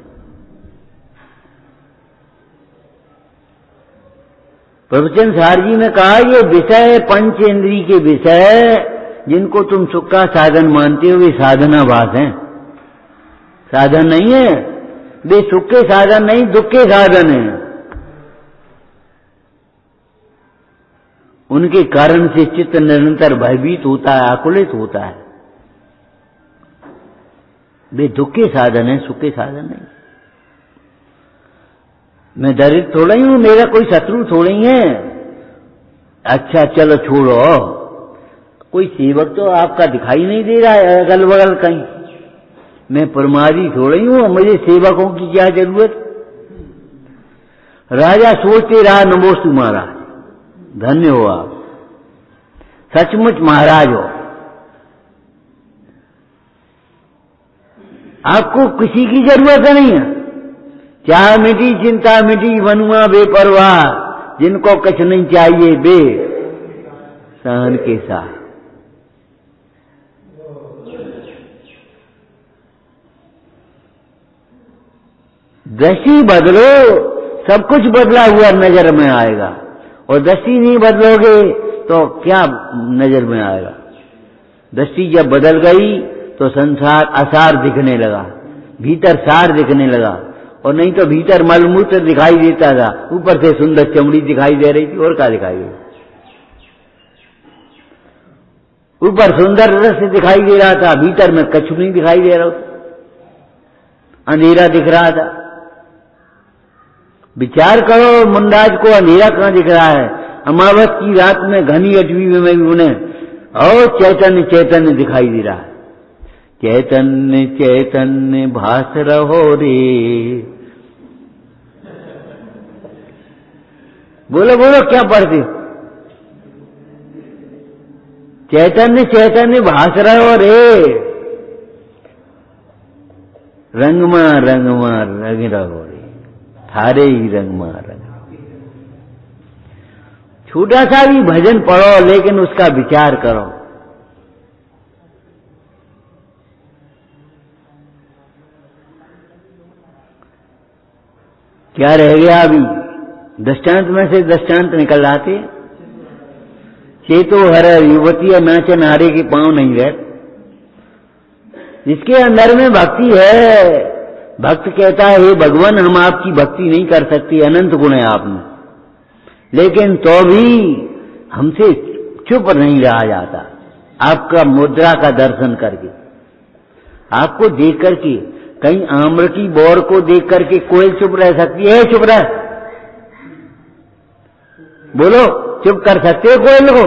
प्रवचन सार जी ने कहा ये विषय, पंच इंद्री के विषय जिनको तुम सुख का साधन मानते हो, वे साधनाभास हैं, साधन नहीं है। वे सुख के साधन नहीं, दुख के साधन हैं। उनके कारण से चित्त निरंतर भयभीत होता है, आकुलित होता है। वे दुख के साधन है, सुख के साधन नहीं। मैं दरिद्र थोड़ा ही हूं, मेरा कोई शत्रु थोड़ा ही है। अच्छा चलो छोड़ो, कोई सेवक तो आपका दिखाई नहीं दे रहा है अगल बगल कहीं। मैं परमारी थोड़ा ही हूं, मुझे सेवकों की क्या जरूरत? राजा सोचते रहा, नमोस्तु महाराज, धन्य हो आप, सचमुच महाराज हो। आपको किसी की जरूरत नहीं है। चाह मिटी चिंता मिटी, बनुआ बेपरवाह, जिनको कुछ नहीं चाहिए बे सहन के साथ। दृष्टि बदलो, सब कुछ बदला हुआ नजर में आएगा। और दृष्टि नहीं बदलोगे तो क्या नजर में आएगा? दृष्टि जब बदल गई तो संसार असार दिखने लगा, भीतर सार दिखने लगा। और नहीं तो भीतर मलमूत्र दिखाई देता था, ऊपर से सुंदर चमड़ी दिखाई दे रही थी, और क्या दिखाई दे? ऊपर सुंदर रस दिखाई दे रहा था, भीतर में कछु नहीं दिखाई दे रहा, अंधेरा दिख रहा था। विचार करो मुंडाज को, अंधेरा कहां दिख रहा है? अमावस की रात में घनी अटवी में उन्हें और चैतन्य चैतन्य दिखाई दे रहा है। चैतन्य चैतन्य भास रहो रे, बोलो बोलो क्या पढ़ते? चैतन्य चैतन्य भास रहो रे, रंगमा रंगमा रंग रहो रे, थारे ही रंगमा रंग। छोटा सा भी भजन पढ़ो, लेकिन उसका विचार करो। क्या रह गया अभी? दृष्टांत में से दृष्टांत निकल आते। चेतो हर युवती नाच नारे के पांव नहीं रहते। जिसके अंदर में भक्ति है, भक्त कहता है हे भगवान हम आपकी भक्ति नहीं कर सकते, अनंत गुण है आप में, लेकिन तो भी हमसे चुप नहीं रहा जाता। आपका मुद्रा का दर्शन करके, आपको देख करके, कहीं आम्र की बोर को देख करके कोयल चुप रह सकती है? चुप रह, बोलो, चुप कर सकते हो कोयल को?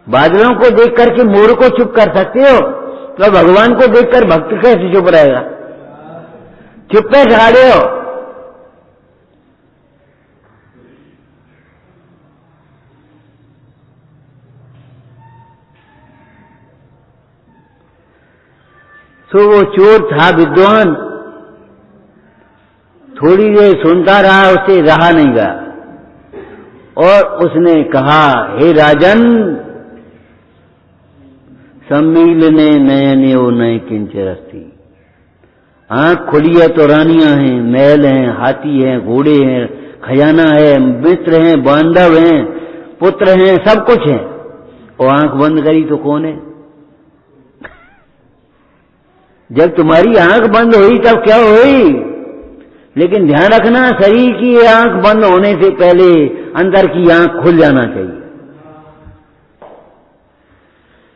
बादलों को देख करके मोर को चुप कर सकते हो? तो भगवान को देखकर भक्त कैसे चुप रहेगा? चुप पे खड़े हो। तो वो चोर था विद्वान, थोड़ी देर सुनता रहा, उसे रहा नहीं गया और उसने कहा हे राजन, सम्मीलने नयने ओ नय किंचरस्ती। आंख खुली है तो रानियां हैं, महल हैं, हाथी हैं, घोड़े हैं, खजाना है, मित्र हैं, बांधव हैं, पुत्र हैं, सब कुछ है। और आंख बंद करी तो कौन है? जब तुम्हारी आंख बंद हुई तब क्या हुई? लेकिन ध्यान रखना, शरीर की आंख बंद होने से पहले अंदर की आंख खुल जाना चाहिए।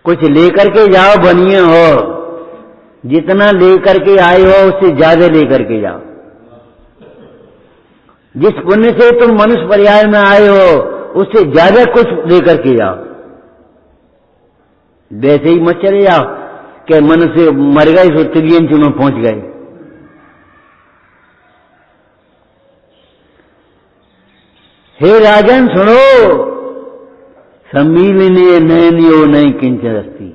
कुछ लेकर के जाओ, बनिए हो, जितना लेकर के आए हो उससे ज्यादा लेकर के जाओ। जिस पुण्य से तुम मनुष्य पर्याय में आए हो उससे ज्यादा कुछ लेकर के जाओ। वैसे ही मत चले जाओ कि मनुष्य मर गए तो त्रियंच में पहुंच गए। हे राजन सुनो, सम्मीलने नयनियो नई किंचरस्ती।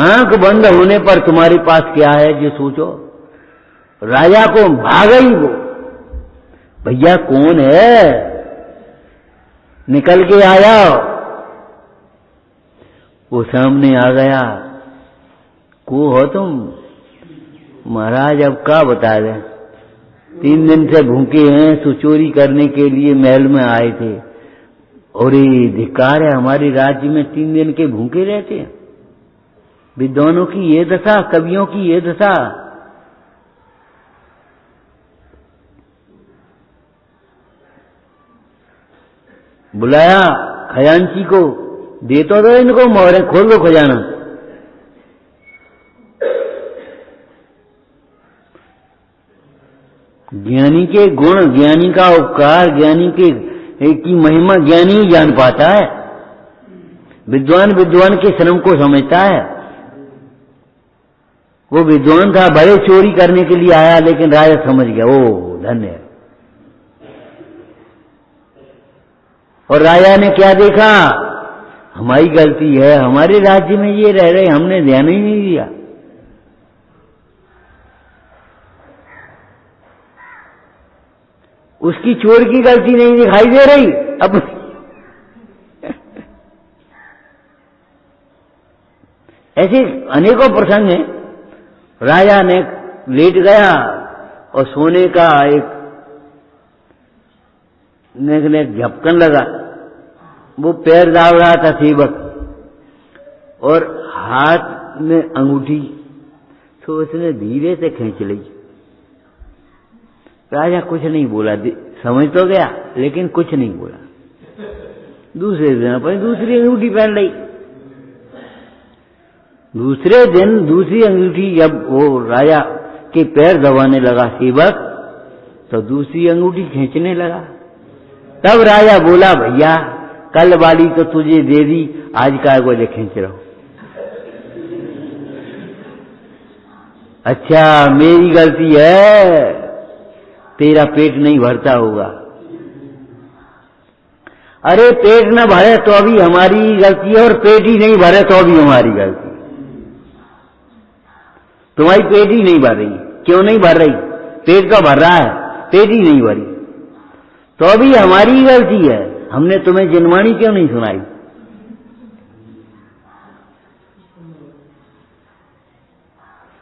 आंख बंद होने पर तुम्हारे पास क्या है जो सोचो। राजा को भागई वो, भैया कौन है, निकल के आया। वो सामने आ गया, को हो तुम? महाराज अब क्या बता दें, 3 दिन से भूखे हैं, सो चोरी करने के लिए महल में आए थे। और ये धिक्कार है, हमारे राज्य में 3 दिन के भूखे रहते हैं। विद्वानों की ये दशा, कवियों की ये दशा। बुलाया खजांची को, दे तो दो इनको मोहरें, खोल दो खजाना। ज्ञानी के गुण, ज्ञानी का उपकार, ज्ञानी की महिमा ज्ञानी ही जान पाता है। विद्वान विद्वान के श्रम को समझता है। वो विद्वान था, बड़े चोरी करने के लिए आया, लेकिन राजा समझ गया, ओ धन्य है। और राजा ने क्या देखा, हमारी गलती है, हमारे राज्य में ये रह रहे, हमने ध्यान ही नहीं दिया। उसकी चोर की गलती नहीं दिखाई दे रही अब। ऐसे अनेकों प्रसंग हैं। राजा ने लेट गया और सोने का एक ने झपकन लगा। वो पैर दाब रहा था सेवक और हाथ में अंगूठी, तो उसने धीरे से खींच ली। राजा कुछ नहीं बोला, समझ तो गया लेकिन कुछ नहीं बोला। दूसरे दिन अपनी दूसरी अंगूठी पहन ली। दूसरे दिन दूसरी अंगूठी जब वो राजा के पैर दबाने लगा सेवक, तो दूसरी अंगूठी खींचने लगा। तब राजा बोला, भैया कल वाली तो तुझे दे दी, आज का बोले खींच रहा हूं। अच्छा मेरी गलती है, तेरा पेट नहीं भरता होगा। अरे पेट न भरे तो अभी हमारी गलती है, और पेट ही नहीं भरे तो अभी हमारी गलती है। तुम्हारी पेट ही नहीं भर रही। क्यों नहीं भर रही? पेट तो भर रहा है, पेट ही नहीं भरी, तो अभी हमारी गलती है। हमने तुम्हें जिनवाणी क्यों नहीं सुनाई?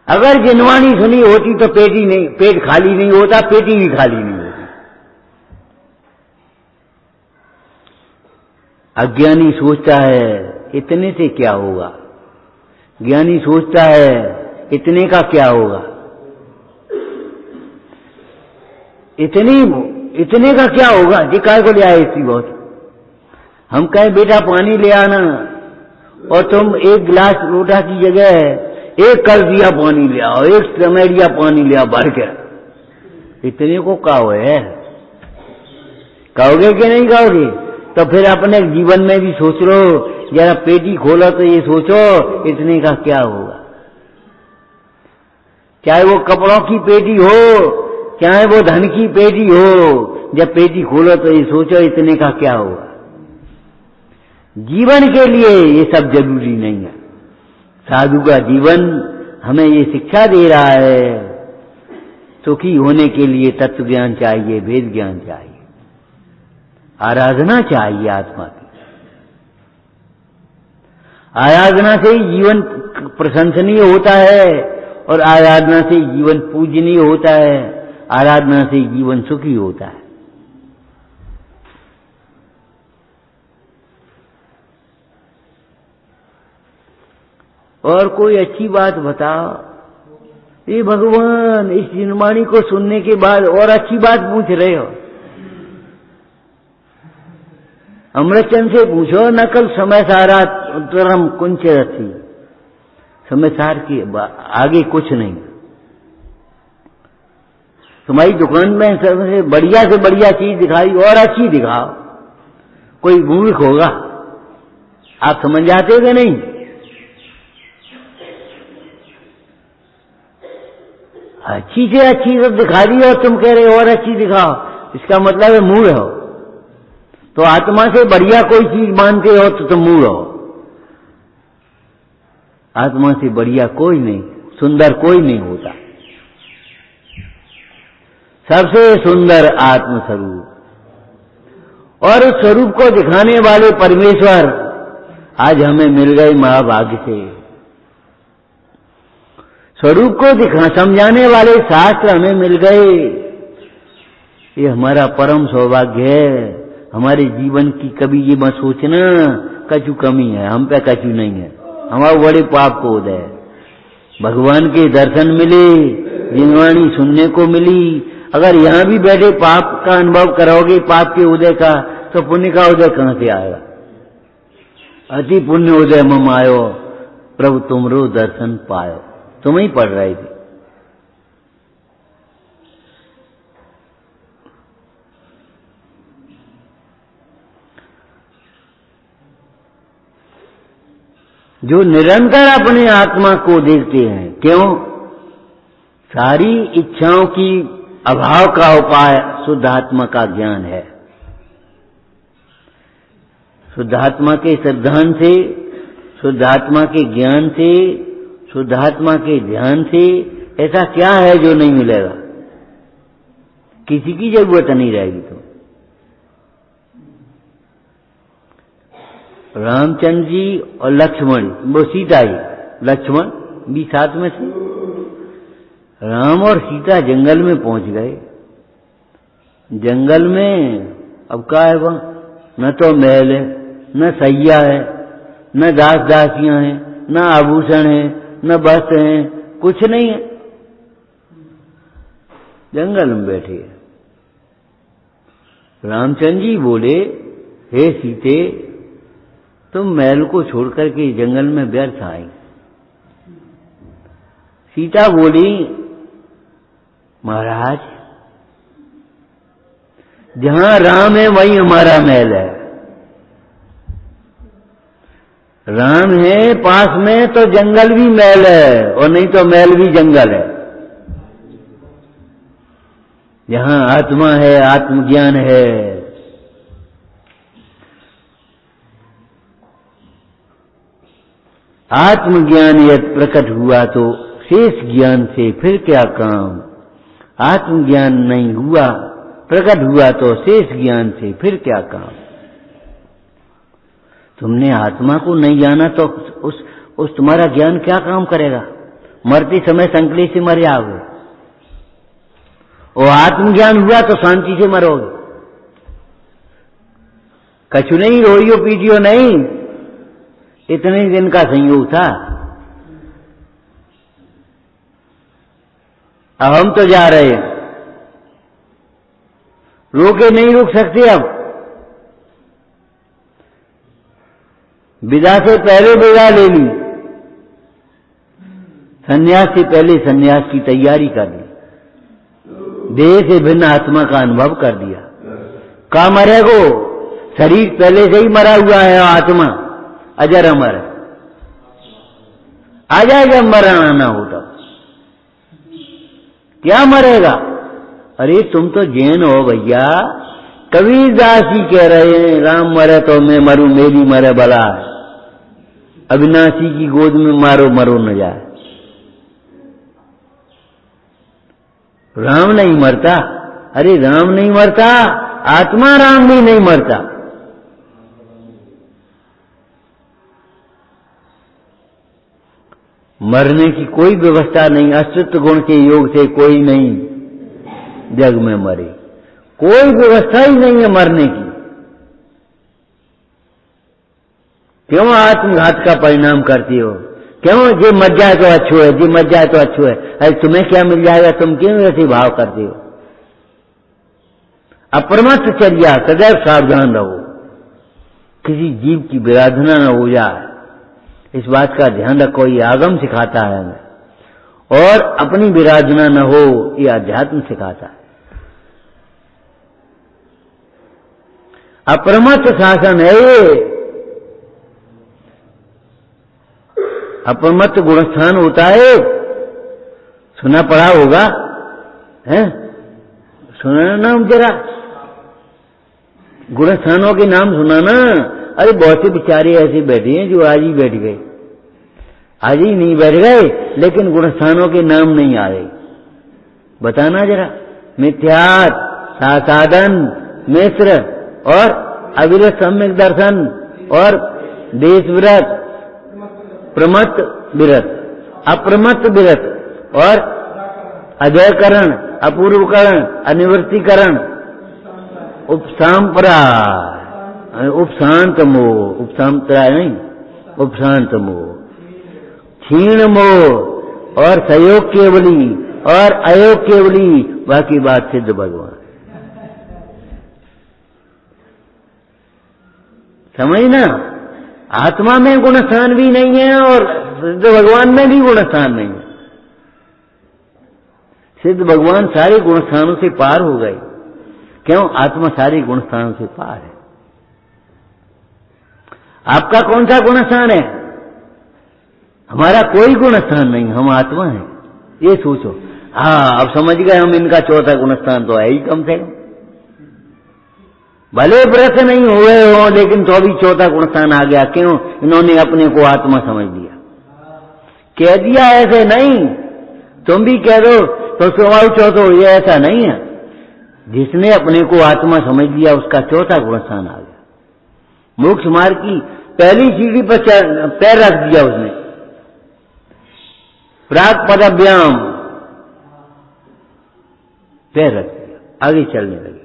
अगर जिनवाणी सुनी होती तो पेट खाली नहीं होता, पेटी भी खाली नहीं होती। अज्ञानी सोचता है इतने से क्या होगा, ज्ञानी सोचता है इतने का क्या होगा, इतने का क्या होगा, ये काय को ले आए इतनी बहुत। हम कहें बेटा पानी ले आना, और तुम एक गिलास लोटा की जगह एक कलसिया पानी ले आओ, एक चमेड़िया पानी ले आओ भर के। इतने को कहो है, कहोगे कि नहीं कहोगे? तो फिर अपने जीवन में भी सोच लो, जरा पेटी खोलो तो ये सोचो इतने का क्या होगा। चाहे वो कपड़ों की पेटी हो, चाहे वो धन की पेटी हो, जब पेटी खोलो तो ये सोचो इतने का क्या होगा। जीवन के लिए ये सब जरूरी नहीं है। साधु का जीवन हमें ये शिक्षा दे रहा है, सुखी होने के लिए तत्व ज्ञान चाहिए, वेद ज्ञान चाहिए, आराधना चाहिए आत्मा की। आराधना से ही जीवन प्रशंसनीय होता है, और आराधना से जीवन पूजनीय होता है, आराधना से जीवन सुखी होता है। और कोई अच्छी बात बताओ। ये भगवान इस जिनवाणी को सुनने के बाद और अच्छी बात पूछ रहे हो। अमृतचंद से पूछो, नकल समय सारा उत्तरम कुंच रथी, समय सार की आगे कुछ नहीं। तुम्हारी दुकान में सबसे बढ़िया से बढ़िया चीज दिखाई, और अच्छी दिखाओ। कोई मूर्ख होगा, आप समझ जाते हो कि नहीं? अच्छी से अच्छी सब दिखा दी और तुम कह रहे हो और अच्छी दिखाओ, इसका मतलब है मूढ़ हो। तो आत्मा से बढ़िया कोई चीज मानते हो तो तुम मूढ़ हो। आत्मा से बढ़िया कोई नहीं, सुंदर कोई नहीं होता। सबसे सुंदर आत्म स्वरूप, और उस स्वरूप को दिखाने वाले परमेश्वर आज हमें मिल गए महाभाग्य से। स्वरूप को समझाने वाले शास्त्र हमें मिल गए, ये हमारा परम सौभाग्य है। हमारे जीवन की कभी ये मत सोचना कछु कमी है, हम पे कछु नहीं है, हमारे बड़े पाप को उदय है। भगवान के दर्शन मिले, जिनवाणी सुनने को मिली। अगर यहाँ भी बैठे पाप का अनुभव करोगे, पाप के उदय का, तो पुण्य का उदय कहां से आएगा? अति पुण्य उदय मम आयो, प्रभु तुमरो दर्शन पायो। तुम ही पढ़ रहे थे। जो निरंतर अपने आत्मा को देखते हैं, क्यों? सारी इच्छाओं की अभाव का उपाय शुद्ध आत्मा का ज्ञान है। शुद्ध आत्मा के सिद्धांत से, शुद्ध आत्मा के ज्ञान से, शुद्ध आत्मा के ध्यान से ऐसा क्या है जो नहीं मिलेगा? किसी की जरूरत नहीं रहेगी। तो रामचंद्र जी और लक्ष्मण, वो सीता ही, लक्ष्मण भी साथ में थे, राम और सीता जंगल में पहुंच गए। जंगल में अब क्या है वहां? न तो महल है, न सैया है, न दास दासियां हैं, न आभूषण है, न वस्त्र हैं, कुछ नहीं है। जंगल में बैठे। रामचंद्र जी बोले, हे सीते, तुम महल को छोड़कर के जंगल में व्यर्थ आई। सीता बोली, महाराज, जहां राम है वहीं हमारा महल है। राम है पास में तो जंगल भी महल है, और नहीं तो महल भी जंगल है। जहां आत्मा है, आत्मज्ञान है, आत्मज्ञान यदि प्रकट हुआ तो शेष ज्ञान से फिर क्या काम। आत्मज्ञान नहीं हुआ, प्रकट हुआ तो शेष ज्ञान से फिर क्या काम। तुमने आत्मा को नहीं जाना तो उस तुम्हारा ज्ञान क्या काम करेगा? मरते समय संकली से मर जाओगे, और आत्मज्ञान हुआ तो शांति से मरोगे। कछु नहीं, रोइयो पीटियो नहीं, इतने दिन का संयोग था। अब हम तो जा रहे हैं, रोके नहीं रुक सकते। अब विदा से पहले विदा ले ली, संन्यास से पहले संन्यास की तैयारी कर ली, देह से भिन्न आत्मा का अनुभव कर दिया। का मरेगो? शरीर पहले से ही मरा हुआ है, आत्मा अजर अमर है। आ जाए जब मरना ना हो तब क्या मरेगा? अरे तुम तो जैन हो भैया। कबीरदास जी कह रहे हैं, राम मरे तो मैं मरूं, मेरी मरे भला है। अविनाशी की गोद में मारो मरो न जाए। राम नहीं मरता। अरे राम नहीं मरता, आत्मा राम भी नहीं मरता। मरने की कोई व्यवस्था नहीं। अस्तित्व गुण के योग से कोई नहीं जग में मरे, कोई व्यवस्था ही नहीं है मरने की। क्यों आत्मघात का परिणाम करती हो? क्यों जे मर जाए तो अच्छो है, जे मर जाए तो अच्छो है। अरे तुम्हें क्या मिल जाएगा? तुम क्यों ऐसे भाव करती हो? अप्रमत्त चर्या, सदैव सावधान रहो, किसी जीव की विराधना न हो जाए, इस बात का ध्यान रखो। ये आगम सिखाता है हमें, और अपनी विराधना न हो, ये अध्यात्म सिखाता है। अप्रमत्त शासन है ये। अप्रमत्त गुणस्थान होता है, सुना पढ़ा होगा, है? सुना नाम जरा गुणस्थानों के नाम सुनाना। अरे बहुत से बेचारे ऐसे बैठे हैं जो आज ही बैठ गए, आज ही नहीं बैठ गए, लेकिन गुणस्थानों के नाम नहीं आ रहे। बताना जरा। मिथ्यात्, साधन, मिश्र और अविरत सम्यक दर्शन और देश विरत, प्रमत्त विरत, अप्रमत्त विरत और अजयकरण, अपूर्वकरण, अनिवृत्तिकरण, उपसाम्पराय, उपशांत मोह, उपसाम्पराय नहीं, उपशांत मोह, क्षीण मोह और सहयोग केवली और अयोग केवली, बाकी बात सिद्ध भगवान। समझना, आत्मा में गुणस्थान भी नहीं है और सिद्ध भगवान में भी गुणस्थान नहीं है। सिद्ध भगवान सारे गुणस्थानों से पार हो गए। क्यों? आत्मा सारे गुणस्थानों से पार है। आपका कौन सा गुणस्थान है? हमारा कोई गुणस्थान नहीं, हम आत्मा हैं, ये सोचो। हाँ, अब समझ गए हम, इनका चौथा गुणस्थान तो है ही कम से कम। भले व्रत नहीं हुए हो, लेकिन तो भी चौथा गुणस्थान आ गया। क्यों? इन्होंने अपने को आत्मा समझ लिया। कह दिया ऐसे नहीं, तुम भी कह दो तो स्वभाव चौथो, ये ऐसा नहीं है। जिसने अपने को आत्मा समझ लिया उसका चौथा गुणस्थान आ गया। मोक्ष मार्ग की पहली सीढ़ी पर पैर रख दिया उसने। प्राग पदभ्याम पैर रख दिया, आगे चलने लगे।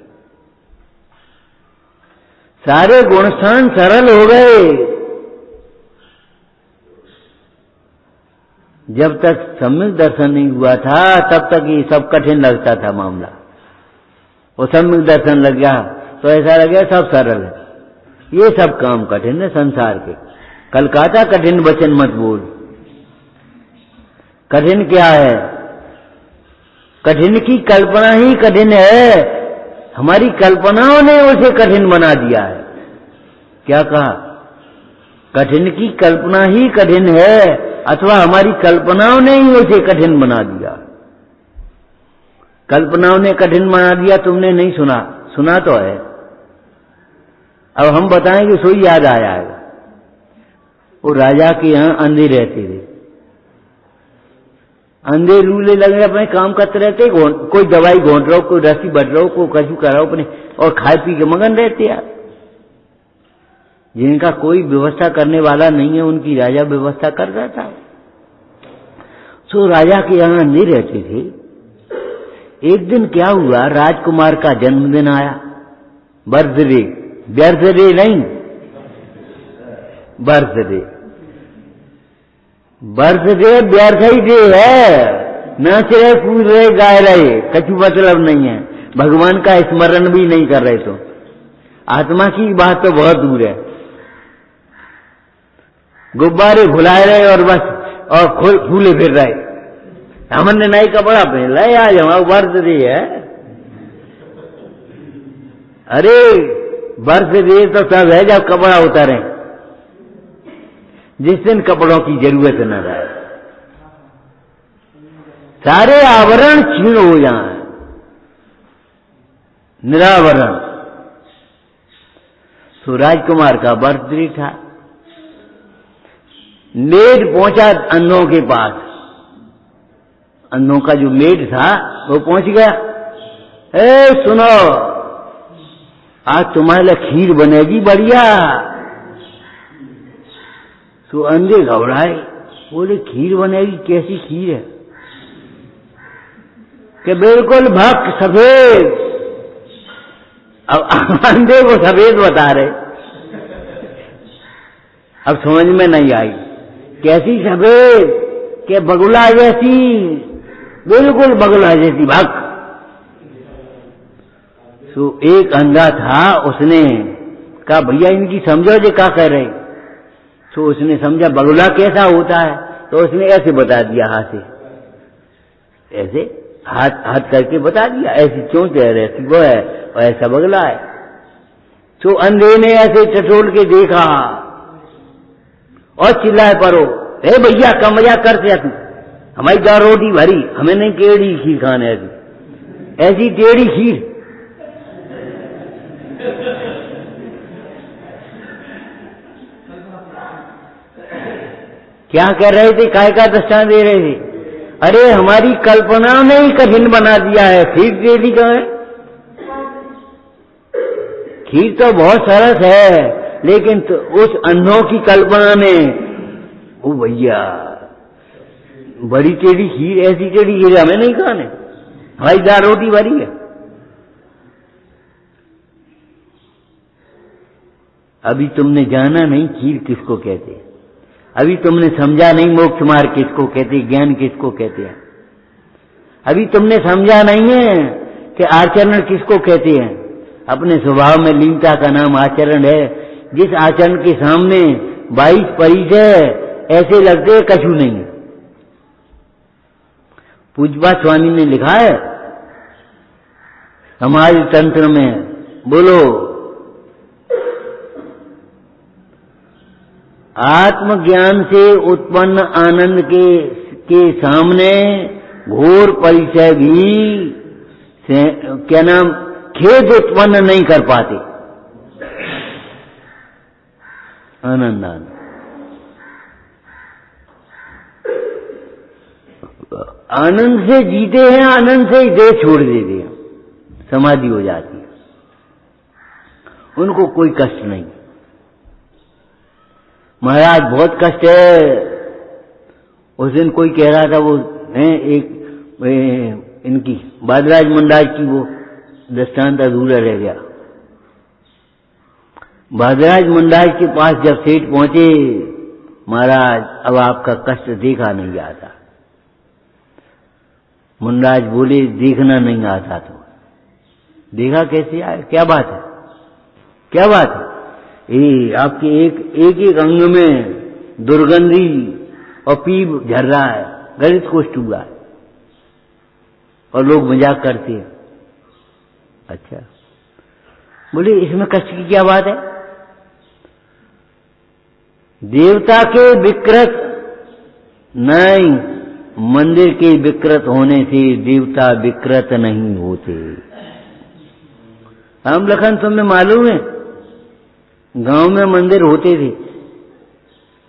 सारे गुणस्थान सरल हो गए। जब तक सम्यक दर्शन नहीं हुआ था तब तक ये सब कठिन लगता था मामला। वो सम्यक दर्शन लग गया तो ऐसा लग गया सब सरल है। ये सब काम कठिन है संसार के। कलकाता कठिन वचन मत बोल। कठिन क्या है? कठिन की कल्पना ही कठिन है। हमारी कल्पनाओं ने उसे कठिन बना दिया है। क्या कहा? कठिन की कल्पना ही कठिन है, अथवा हमारी कल्पनाओं ने ही उसे कठिन बना दिया। कल्पनाओं ने कठिन बना दिया, तुमने नहीं सुना, सुना तो है। अब हम बताएंगे सो ही याद आया है। वो राजा के यहां अंधे रहते थे। अंधे लूले लगे अपने काम करते रहते, कोई दवाई घोंट रहा हो, कोई रस्सी बट रहा हो, कोई कछु कर रहा हो अपने, और खाए पी के मगन रहते यार। जिनका कोई व्यवस्था करने वाला नहीं है उनकी राजा व्यवस्था कर रहा था। सो राजा के यहां अंधे रहते थे। एक दिन क्या हुआ, राजकुमार का जन्मदिन आया। बर्थडे, बर्थडे नहीं, बर्थडे। बर्थडे व्यर्थ ही डे है। नाच रहे, कूद रहे, गाय रहे, कछु मतलब नहीं है। भगवान का स्मरण भी नहीं कर रहे तो आत्मा की बात तो बहुत दूर है। गुब्बारे भुलाए रहे और बस, और फूले फिर रहे। हमने नई कपड़ा पहन लाए, आज हमारा बर्थडे है। अरे बर्थडे तो सब है जब कपड़ा उतारे, जिस दिन कपड़ों की जरूरत न रहे, सारे आवरण क्षीण हो जाए, निरावरण। तो राजकुमार का बर्थडे था। मेड पहुंचा अंधों के पास। अंधों का जो मेड था वो पहुंच गया। ए सुनो, आज तुम्हारे लिए खीर बनेगी बढ़िया। तो अंधे घबराए, बोले खीर बनेगी? कैसी खीर है? कि बिल्कुल भक्त सफेद। अब अंधे को सफेद बता रहे। अब समझ में नहीं आई। कैसी सफेद? के बगुला जैसी, बिल्कुल बगुला जैसी भक्त। तो एक अंधा था, उसने कहा भैया इनकी समझो जो क्या कह रहे। तो उसने समझा बगुला कैसा होता है, तो उसने ऐसे बता दिया, हाथ से ऐसे हाथ करके बता दिया, ऐसी चोंच है, ऐसी वो है, और ऐसा बगुला है। तो अंधे ने ऐसे टटोल के देखा और चिल्लाए परो, हे भैया का मजाक करते तू, हमारी 2 रोटी भरी, हमें नहीं टेढ़ी खीर खाने ऐसी टेढ़ी खीर। क्या कर रहे थे? काय का दृष्टांत दे रहे थे? अरे हमारी कल्पना ने ही कठिन बना दिया है। खीर टेढ़ी कहाँ है? खीर तो बहुत सरस है, लेकिन तो उस अंधों की कल्पना ने, ओ भैया बड़ी टेढ़ी खीर, ऐसी टेढ़ी खीर हमें नहीं खाने, हमारी 4 रोटी भरी है। अभी तुमने जाना नहीं खीर किसको कहते हैं। अभी तुमने समझा नहीं मोक्ष मार्ग किसको कहते, ज्ञान किसको कहते हैं। अभी तुमने समझा नहीं है कि आचरण किसको कहते हैं। अपने स्वभाव में लीनता का नाम आचरण है। जिस आचरण के सामने 22 परिचय ऐसे लगते कछु नहीं। पूज्यपाद स्वामी ने लिखा है हमारे तंत्र में, बोलो आत्मज्ञान से उत्पन्न आनंद के सामने घोर परिचय भी क्या नाम खेद उत्पन्न नहीं कर पाते। आनंद आनंद से जीते हैं, आनंद से ही देह छोड़ देते हैं, समाधि हो जाती है, उनको कोई कष्ट नहीं। महाराज बहुत कष्ट है। उस दिन कोई कह रहा था, वो इनकी बादराज मुंडाज की वो दृष्टांत अधूरा रह गया। बादराज मुंडाज के पास जब सेठ पहुंचे, महाराज अब आपका कष्ट देखा नहीं जाता। मुंडाज बोले देखना नहीं आता तो देखा कैसे आए, क्या बात है, क्या बात है? ये आपके एक अंग में दुर्गंधी और पीप झर रहा है, गलित कुष्ठ हुआ है और लोग मजाक करते हैं। अच्छा, बोले इसमें कष्ट की क्या बात है? देवता के विकृत नहीं, मंदिर के विकृत होने से देवता विकृत नहीं होते। हम लखन तुम्हें मालूम है, गांव में मंदिर होते थे।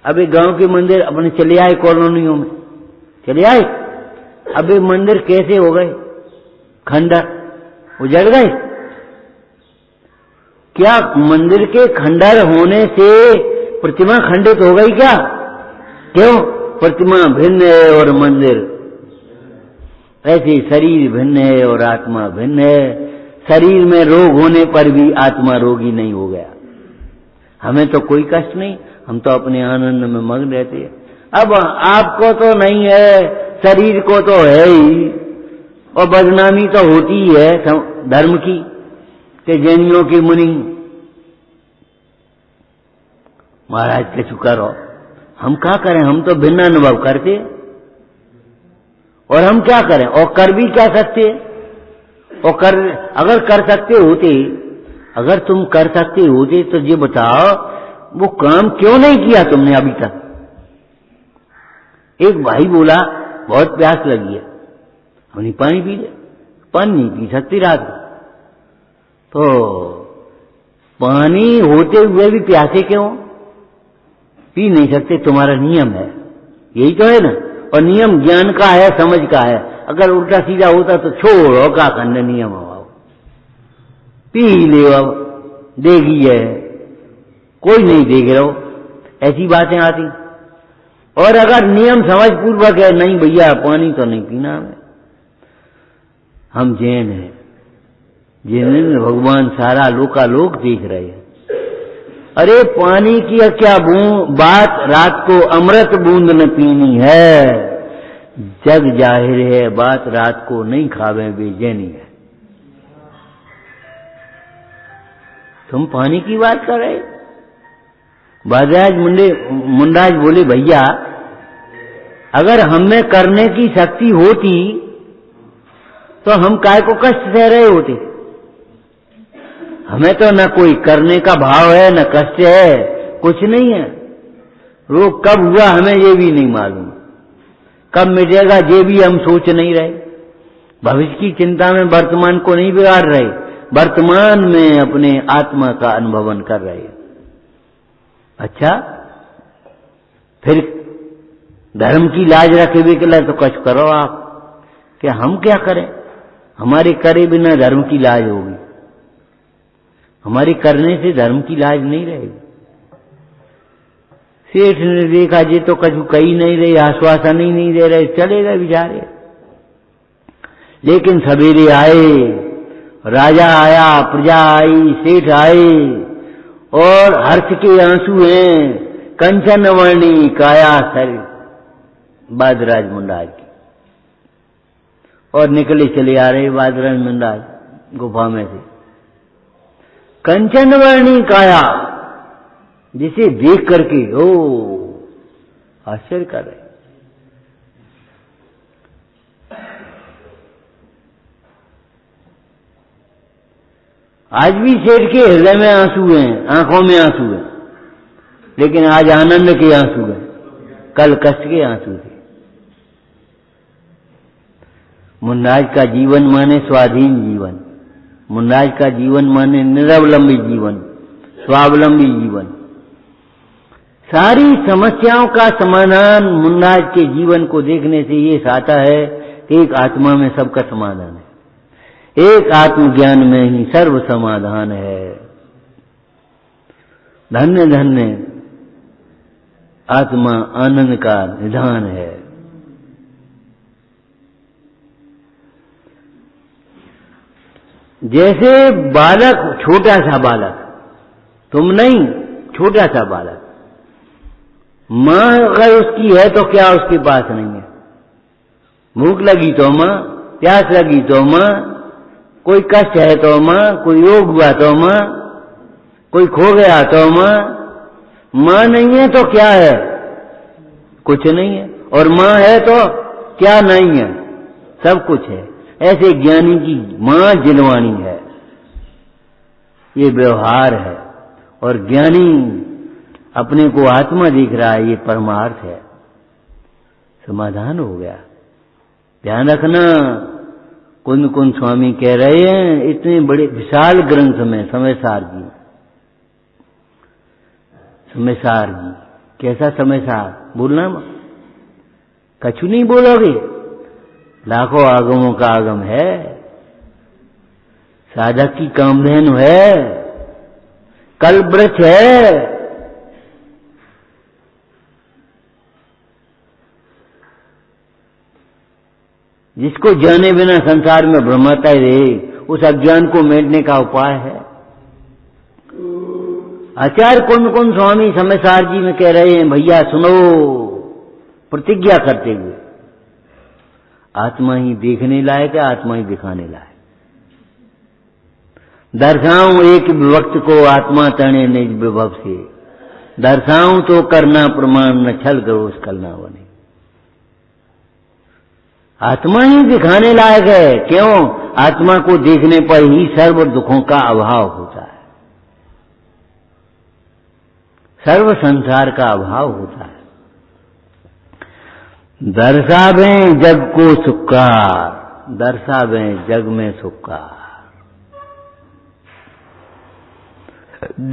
अब एक गांव के मंदिर अपने चले आए, कॉलोनियों में चले आए। अब ये मंदिर कैसे हो गए? खंडर, उजड़ गए। क्या मंदिर के खंडर होने से प्रतिमा खंडित हो गई क्या? क्यों? प्रतिमा भिन्न है और मंदिर, ऐसे शरीर भिन्न है और आत्मा भिन्न है। शरीर में रोग होने पर भी आत्मा रोगी नहीं हो गया। हमें तो कोई कष्ट नहीं, हम तो अपने आनंद में मग्न रहते हैं। अब आपको तो नहीं है, शरीर को तो है ही, और बदनामी तो होती ही है धर्म की कि जैनियों की मुनि। महाराज के शुक्र हो, हम क्या करें, हम तो भिन्न अनुभव करते और हम क्या करें, और कर भी क्या सकते? और अगर कर सकते होते, अगर तुम कर सकते होते तो ये बताओ वो काम क्यों नहीं किया तुमने अभी तक? एक भाई बोला बहुत प्यास लगी है, हमने पानी पी ले। पानी नहीं पी सकती रात को, तो पानी होते हुए भी प्यासे क्यों? पी नहीं सकते, तुम्हारा नियम है, यही तो है ना। और नियम ज्ञान का है, समझ का है। अगर उल्टा सीधा होता तो छोड़ो का खंड नियम हो, पी ले, अब देगी है, कोई नहीं देख रहो, ऐसी बातें आती। और अगर नियम समझ पूर्वक है, नहीं भैया पानी तो नहीं पीना हमें, हम जैन हैं, जिन्हें भगवान सारा लोकालोक देख रहे हैं। अरे पानी की क्या बात, रात को अमृत बूंद न पीनी है, जग जाहिर है बात रात को नहीं खावे बेचैनी है। तुम पानी की बात कर रहे? बादराज मुंडाज बोले भैया अगर हमें करने की शक्ति होती तो हम काय को कष्ट सह रहे होते। हमें तो न कोई करने का भाव है, न कष्ट है, कुछ नहीं है। रोग कब हुआ हमें ये भी नहीं मालूम, कब मिटेगा ये भी हम सोच नहीं रहे। भविष्य की चिंता में वर्तमान को नहीं बिगाड़ रहे, वर्तमान में अपने आत्मा का अनुभवन कर रहे हैं। अच्छा, फिर धर्म की लाज रखे हुए के लिए तो कुछ करो आप, कि हम क्या करें? हमारे करे बिना धर्म की लाज होगी, हमारे करने से धर्म की लाज नहीं रहेगी। सेठ ने देखा जी तो कुछ कही नहीं रहे, आश्वासन ही नहीं दे रहे, चले गए बेचारे। लेकिन सवेरे आए, राजा आया, प्रजा आई, सेठ आए, और हर्ष के आंसू हैं, कंचन वर्णी काया सर बादराज मुंडाज की। और निकले चले आ रहे बादराज मुंडाज गुफा में से, कंचन वर्णी काया, जिसे देख करके ओ आश्चर्य कर रहे। आज भी सेठ के हृदय में आंसू हैं, आंखों में आंसू हैं, लेकिन आज आनंद के आंसू हैं, कल कष्ट के आंसू थे। मुंडाज का जीवन माने स्वाधीन जीवन, मुंडाज का जीवन माने निरवलंबी जीवन, स्वावलंबी जीवन। सारी समस्याओं का समाधान मुंडाज के जीवन को देखने से ये साता है कि एक आत्मा में सबका समाधान है, एक आत्मज्ञान में ही सर्व समाधान है। धन्य धन्य आत्मा आनंद का निधान है। जैसे बालक, छोटा सा बालक, तुम नहीं, छोटा सा बालक, मां अगर उसकी है तो क्या उसके पास नहीं है? भूख लगी तो मां, प्यास लगी तो मां, कोई कष्ट है तो मां, कोई रोग हुआ तो मां, कोई खो गया तो मां। मां नहीं है तो क्या है? कुछ नहीं है। और मां है तो क्या नहीं है? सब कुछ है। ऐसे ज्ञानी की मां जिनवाणी है, ये व्यवहार है। और ज्ञानी अपने को आत्मा दिख रहा है, ये परमार्थ है। समाधान हो गया। ध्यान रखना, कुंद कुंद स्वामी कह रहे हैं इतने बड़े विशाल ग्रंथ में, समयसार जी, समयसार जी, कैसा समयसार बोलना, कछु नहीं बोलोगे, लाखों आगमों का आगम है, साधक की कामधेनु है, कल्प वृक्ष है। जिसको जाने बिना संसार में भ्रमता ही रहे, उस अज्ञान को मेटने का उपाय है। आचार्य कुंद कुंद स्वामी समयसार जी में कह रहे हैं, भैया सुनो, प्रतिज्ञा करते हुए, आत्मा ही देखने लायक है, आत्मा ही दिखाने लायक। दर्शाऊं एक विभक्त को आत्मा तने निज विभव से, दर्शाऊं तो करना प्रमाण, न छल करो उस कलना बने। आत्मा ही दिखाने लायक है। क्यों? आत्मा को देखने पर ही सर्व दुखों का अभाव होता है, सर्व संसार का अभाव होता है। दर्शावें जग को सुक्कार, दर्शावें जग में सुक्कार,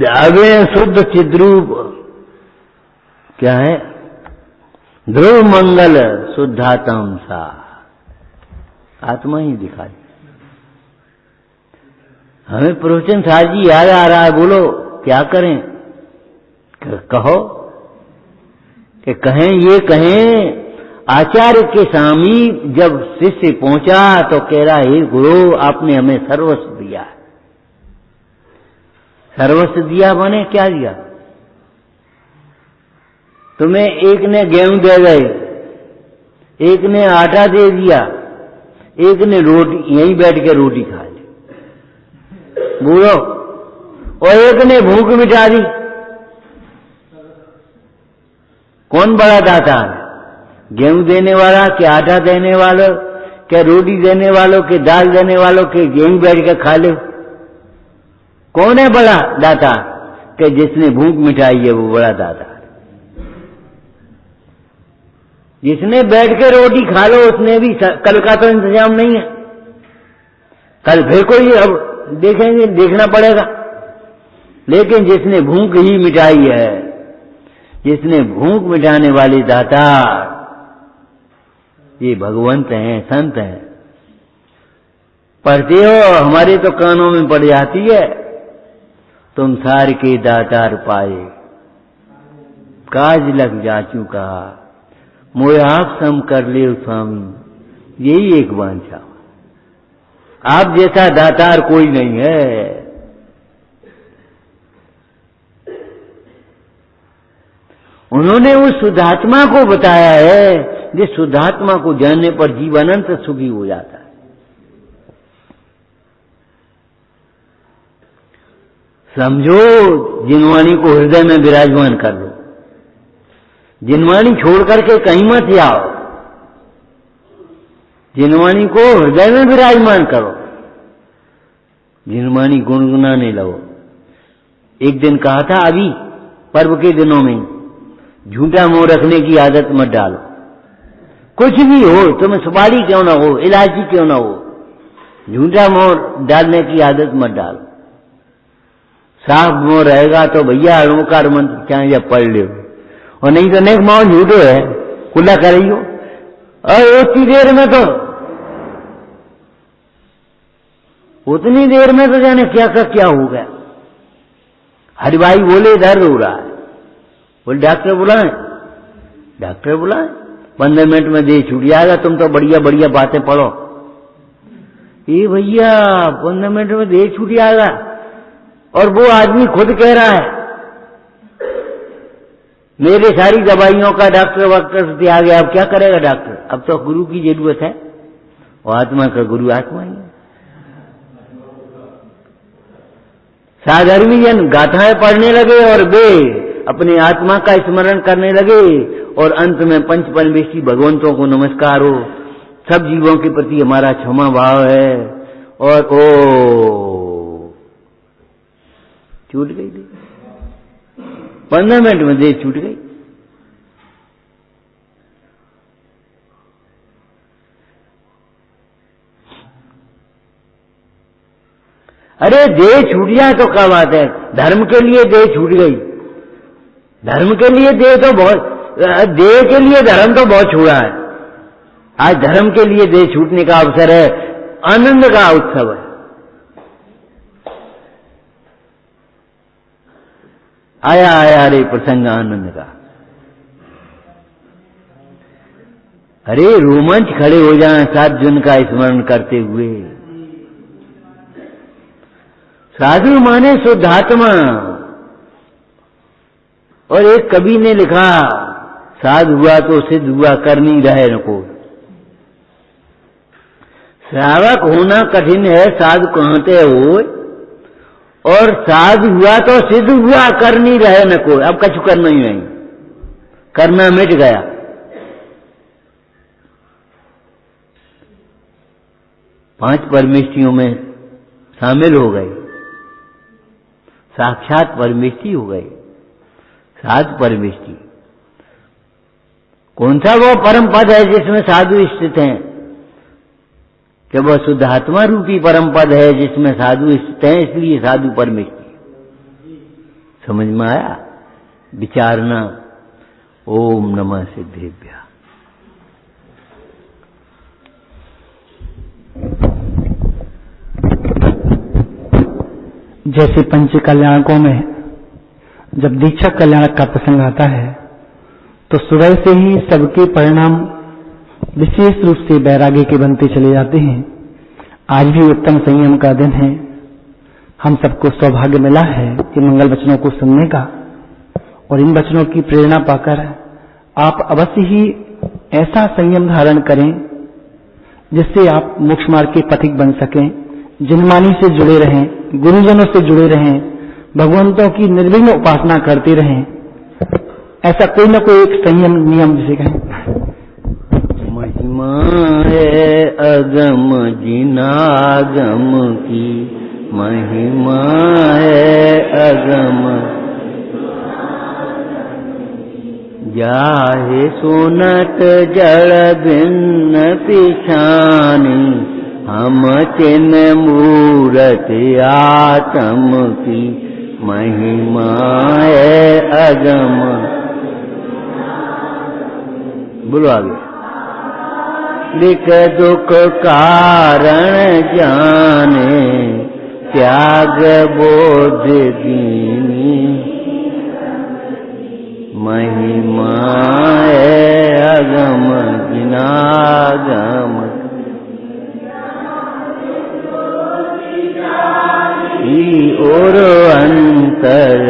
जावे शुद्ध चिद्रूप, क्या है? ध्रुव मंगल शुद्धात्म सा, आत्मा ही दिखाई। हमें प्रवचन साहब जी याद आ रहा है, बोलो क्या करें? कहो कि कहें, ये कहें, आचार्य के समीप जब शिष्य पहुंचा तो कह रहा, हे गुरु आपने हमें सर्वस्व दिया। सर्वस्व दिया माने क्या दिया? तुम्हें एक ने गेहूं दे गए, एक ने आटा दे दिया, एक ने रोटी, यहीं बैठ के रोटी खा ली, बोलो, और एक ने भूख मिटा दी। कौन बड़ा दाता है? गेहूं देने वाला कि आटा देने वालों, क्या रोटी देने वालों, के दाल देने वालों, के यहीं बैठ के खा ले? कौन है बड़ा दाता? कि जिसने भूख मिटाई है वो बड़ा दाता। जिसने बैठ के रोटी खा लो उसने भी, कल का तो इंतजाम नहीं है, कल फिर कोई अब देखेंगे, देखना पड़ेगा। लेकिन जिसने भूख ही मिटाई है, जिसने भूख मिटाने वाले दाता, ये भगवंत हैं, संत हैं। पढ़ते हो, हमारे तो कानों में पड़ जाती है, तुम सार के दातार पाए, काज लग जाचू कहा, मोए आप सम कर ले स्वामी, यही एक वांछा। आप जैसा दातार कोई नहीं है। उन्होंने उस शुद्धात्मा को बताया है, जिस शुद्धात्मा को जानने पर जीवन अनंत सुखी हो जाता है। समझो, जिनवाणी को हृदय में विराजमान कर लो, जिनवाणी छोड़ करके कहीं मत जाओ, जिनवाणी को हृदय में विराजमान करो, जिनवाणी गुनगुनाने लगो। एक दिन कहा था, अभी पर्व के दिनों में झूठा मुंह रखने की आदत मत डालो। कुछ भी हो, तुम्हें सुपारी क्यों ना हो, इलायची क्यों ना हो, झूठा मुंह डालने की आदत मत डालो। साफ मुंह रहेगा तो भैया अणुकार मंत्र चाहे जब पढ़ लो, और नहीं तो नेक माओ झूठो है, खुला करियो। और उतनी देर में तो, उतनी देर में तो जाने क्या क्या हो गया। हरिभाई बोले दर्द हो रहा है, बोले डॉक्टर बुलाएं, डॉक्टर बुलाएं, 15 मिनट में दे छूट जाएगा, तुम तो बढ़िया बढ़िया बातें पढ़ो। ये भैया 15 मिनट में देह छूट जाएगा, और वो आदमी खुद कह रहा है मेरे सारी दवाइयों का डॉक्टर वक्टर से आ गया, अब क्या करेगा डॉक्टर, अब तो गुरु की जरूरत है, और आत्मा का गुरु आत्मा ही है। साधर्मी जन गाथाएं पढ़ने लगे और वे अपने आत्मा का स्मरण करने लगे, और अंत में पंच परमेष्ठी भगवंतों को नमस्कार हो, सब जीवों के प्रति हमारा क्षमा भाव है, और ओ छूट गई देह, 15 मिनट में देह छूट गई। अरे देह छूट जाए तो क्या बात है, धर्म के लिए देह छूट गई, धर्म के लिए देह तो बहुत, देह के लिए धर्म तो बहुत छूटा है। आज धर्म के लिए देह छूटने का अवसर है, आनंद का उत्सव है। आया आया रे प्रसंग आनंद का। अरे रोमांच खड़े हो जाएं सात जन का स्मरण करते हुए। साधु माने शुद्धात्मा, और एक कवि ने लिखा साधु हुआ तो सिद्ध हुआ, कर नहीं रहे न को। श्रावक होना कठिन है, साधु कहते हो, और साधु हुआ तो सिद्ध हुआ, कर नहीं रहे न को। अब कछु करना ही नहीं, करना मिट गया। पांच परमेष्ठियों में शामिल हो गए, साक्षात परमेष्ठी हो गए, साधु परमेष्ठी। कौन सा वो परम पद है जिसमें साधु स्थित हैं? कि वह शुद्धात्मा रूपी परम पद है जिसमें साधु स्थित हैं, इसलिए साधु परमेष्ठी। समझ में आया? विचारना। ओम नमः सिद्धेभ्यः। जैसे पंच कल्याणकों में जब दीक्षा कल्याणक का प्रसंग आता है तो सुबह से ही सबके परिणाम विशेष रूप से वैराग्य के बनते चले जाते हैं। आज भी उत्तम संयम का दिन है। हम सबको सौभाग्य मिला है कि मंगल वचनों को सुनने का, और इन वचनों की प्रेरणा पाकर आप अवश्य ही ऐसा संयम धारण करें जिससे आप मोक्ष मार्ग के पथिक बन सकें, जिनमानी से जुड़े रहें, गुरुजनों से जुड़े रहें, भगवंतों की निर्विघ्न उपासना करते रहें। ऐसा कोई न कोई एक संयम नियम जिसे कहें। महिमा है अगम जिनागम की, महिमा है अगम जाहे सुनत जड़ भिन्न पिछानी, हम चिन्ह मूरत आत्म की, महिमा है अगम। बोलो आगे। लिख दुख कारण जाने, त्याग बोध दीनी, महिमा है अगम जिनागम। और अंतर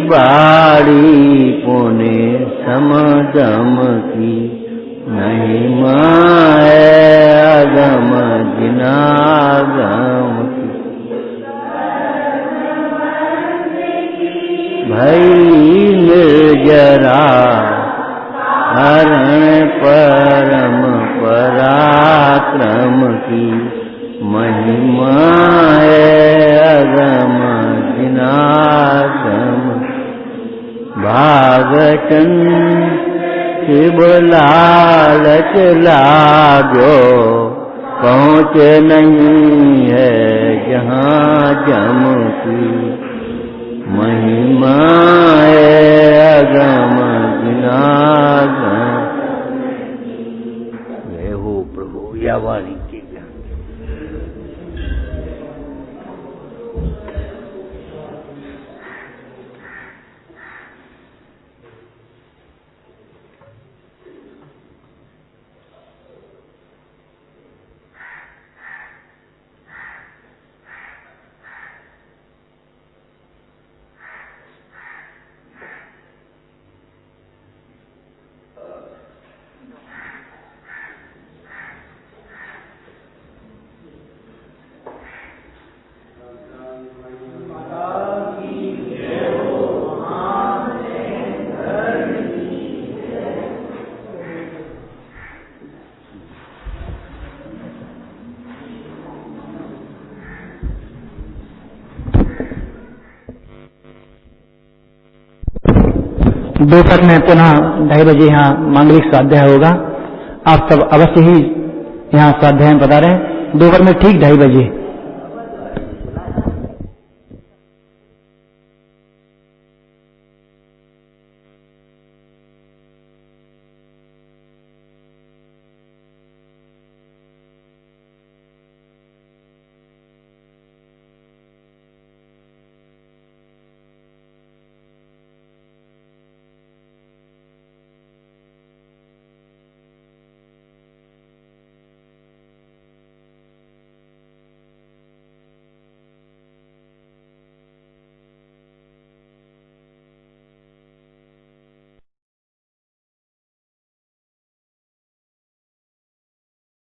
बाड़ी पुणे समदम की, महिमा है अगम जिनागम की। भई निर्जरा हरण परम पराक्रम की, महिमा है अगम जिनागम। भागतन शिव लालच लागो, पहुँच नहीं है जहाँ जम की, महिमा है अगम जिनागम। वे हो प्रभु या वाणी के ज्ञान। दोपहर में पुनः 2:30 बजे यहाँ मांगलिक स्वाध्याय होगा। आप सब अवश्य ही यहाँ स्वाध्याय में पधारें। दोपहर में ठीक 2:30 बजे।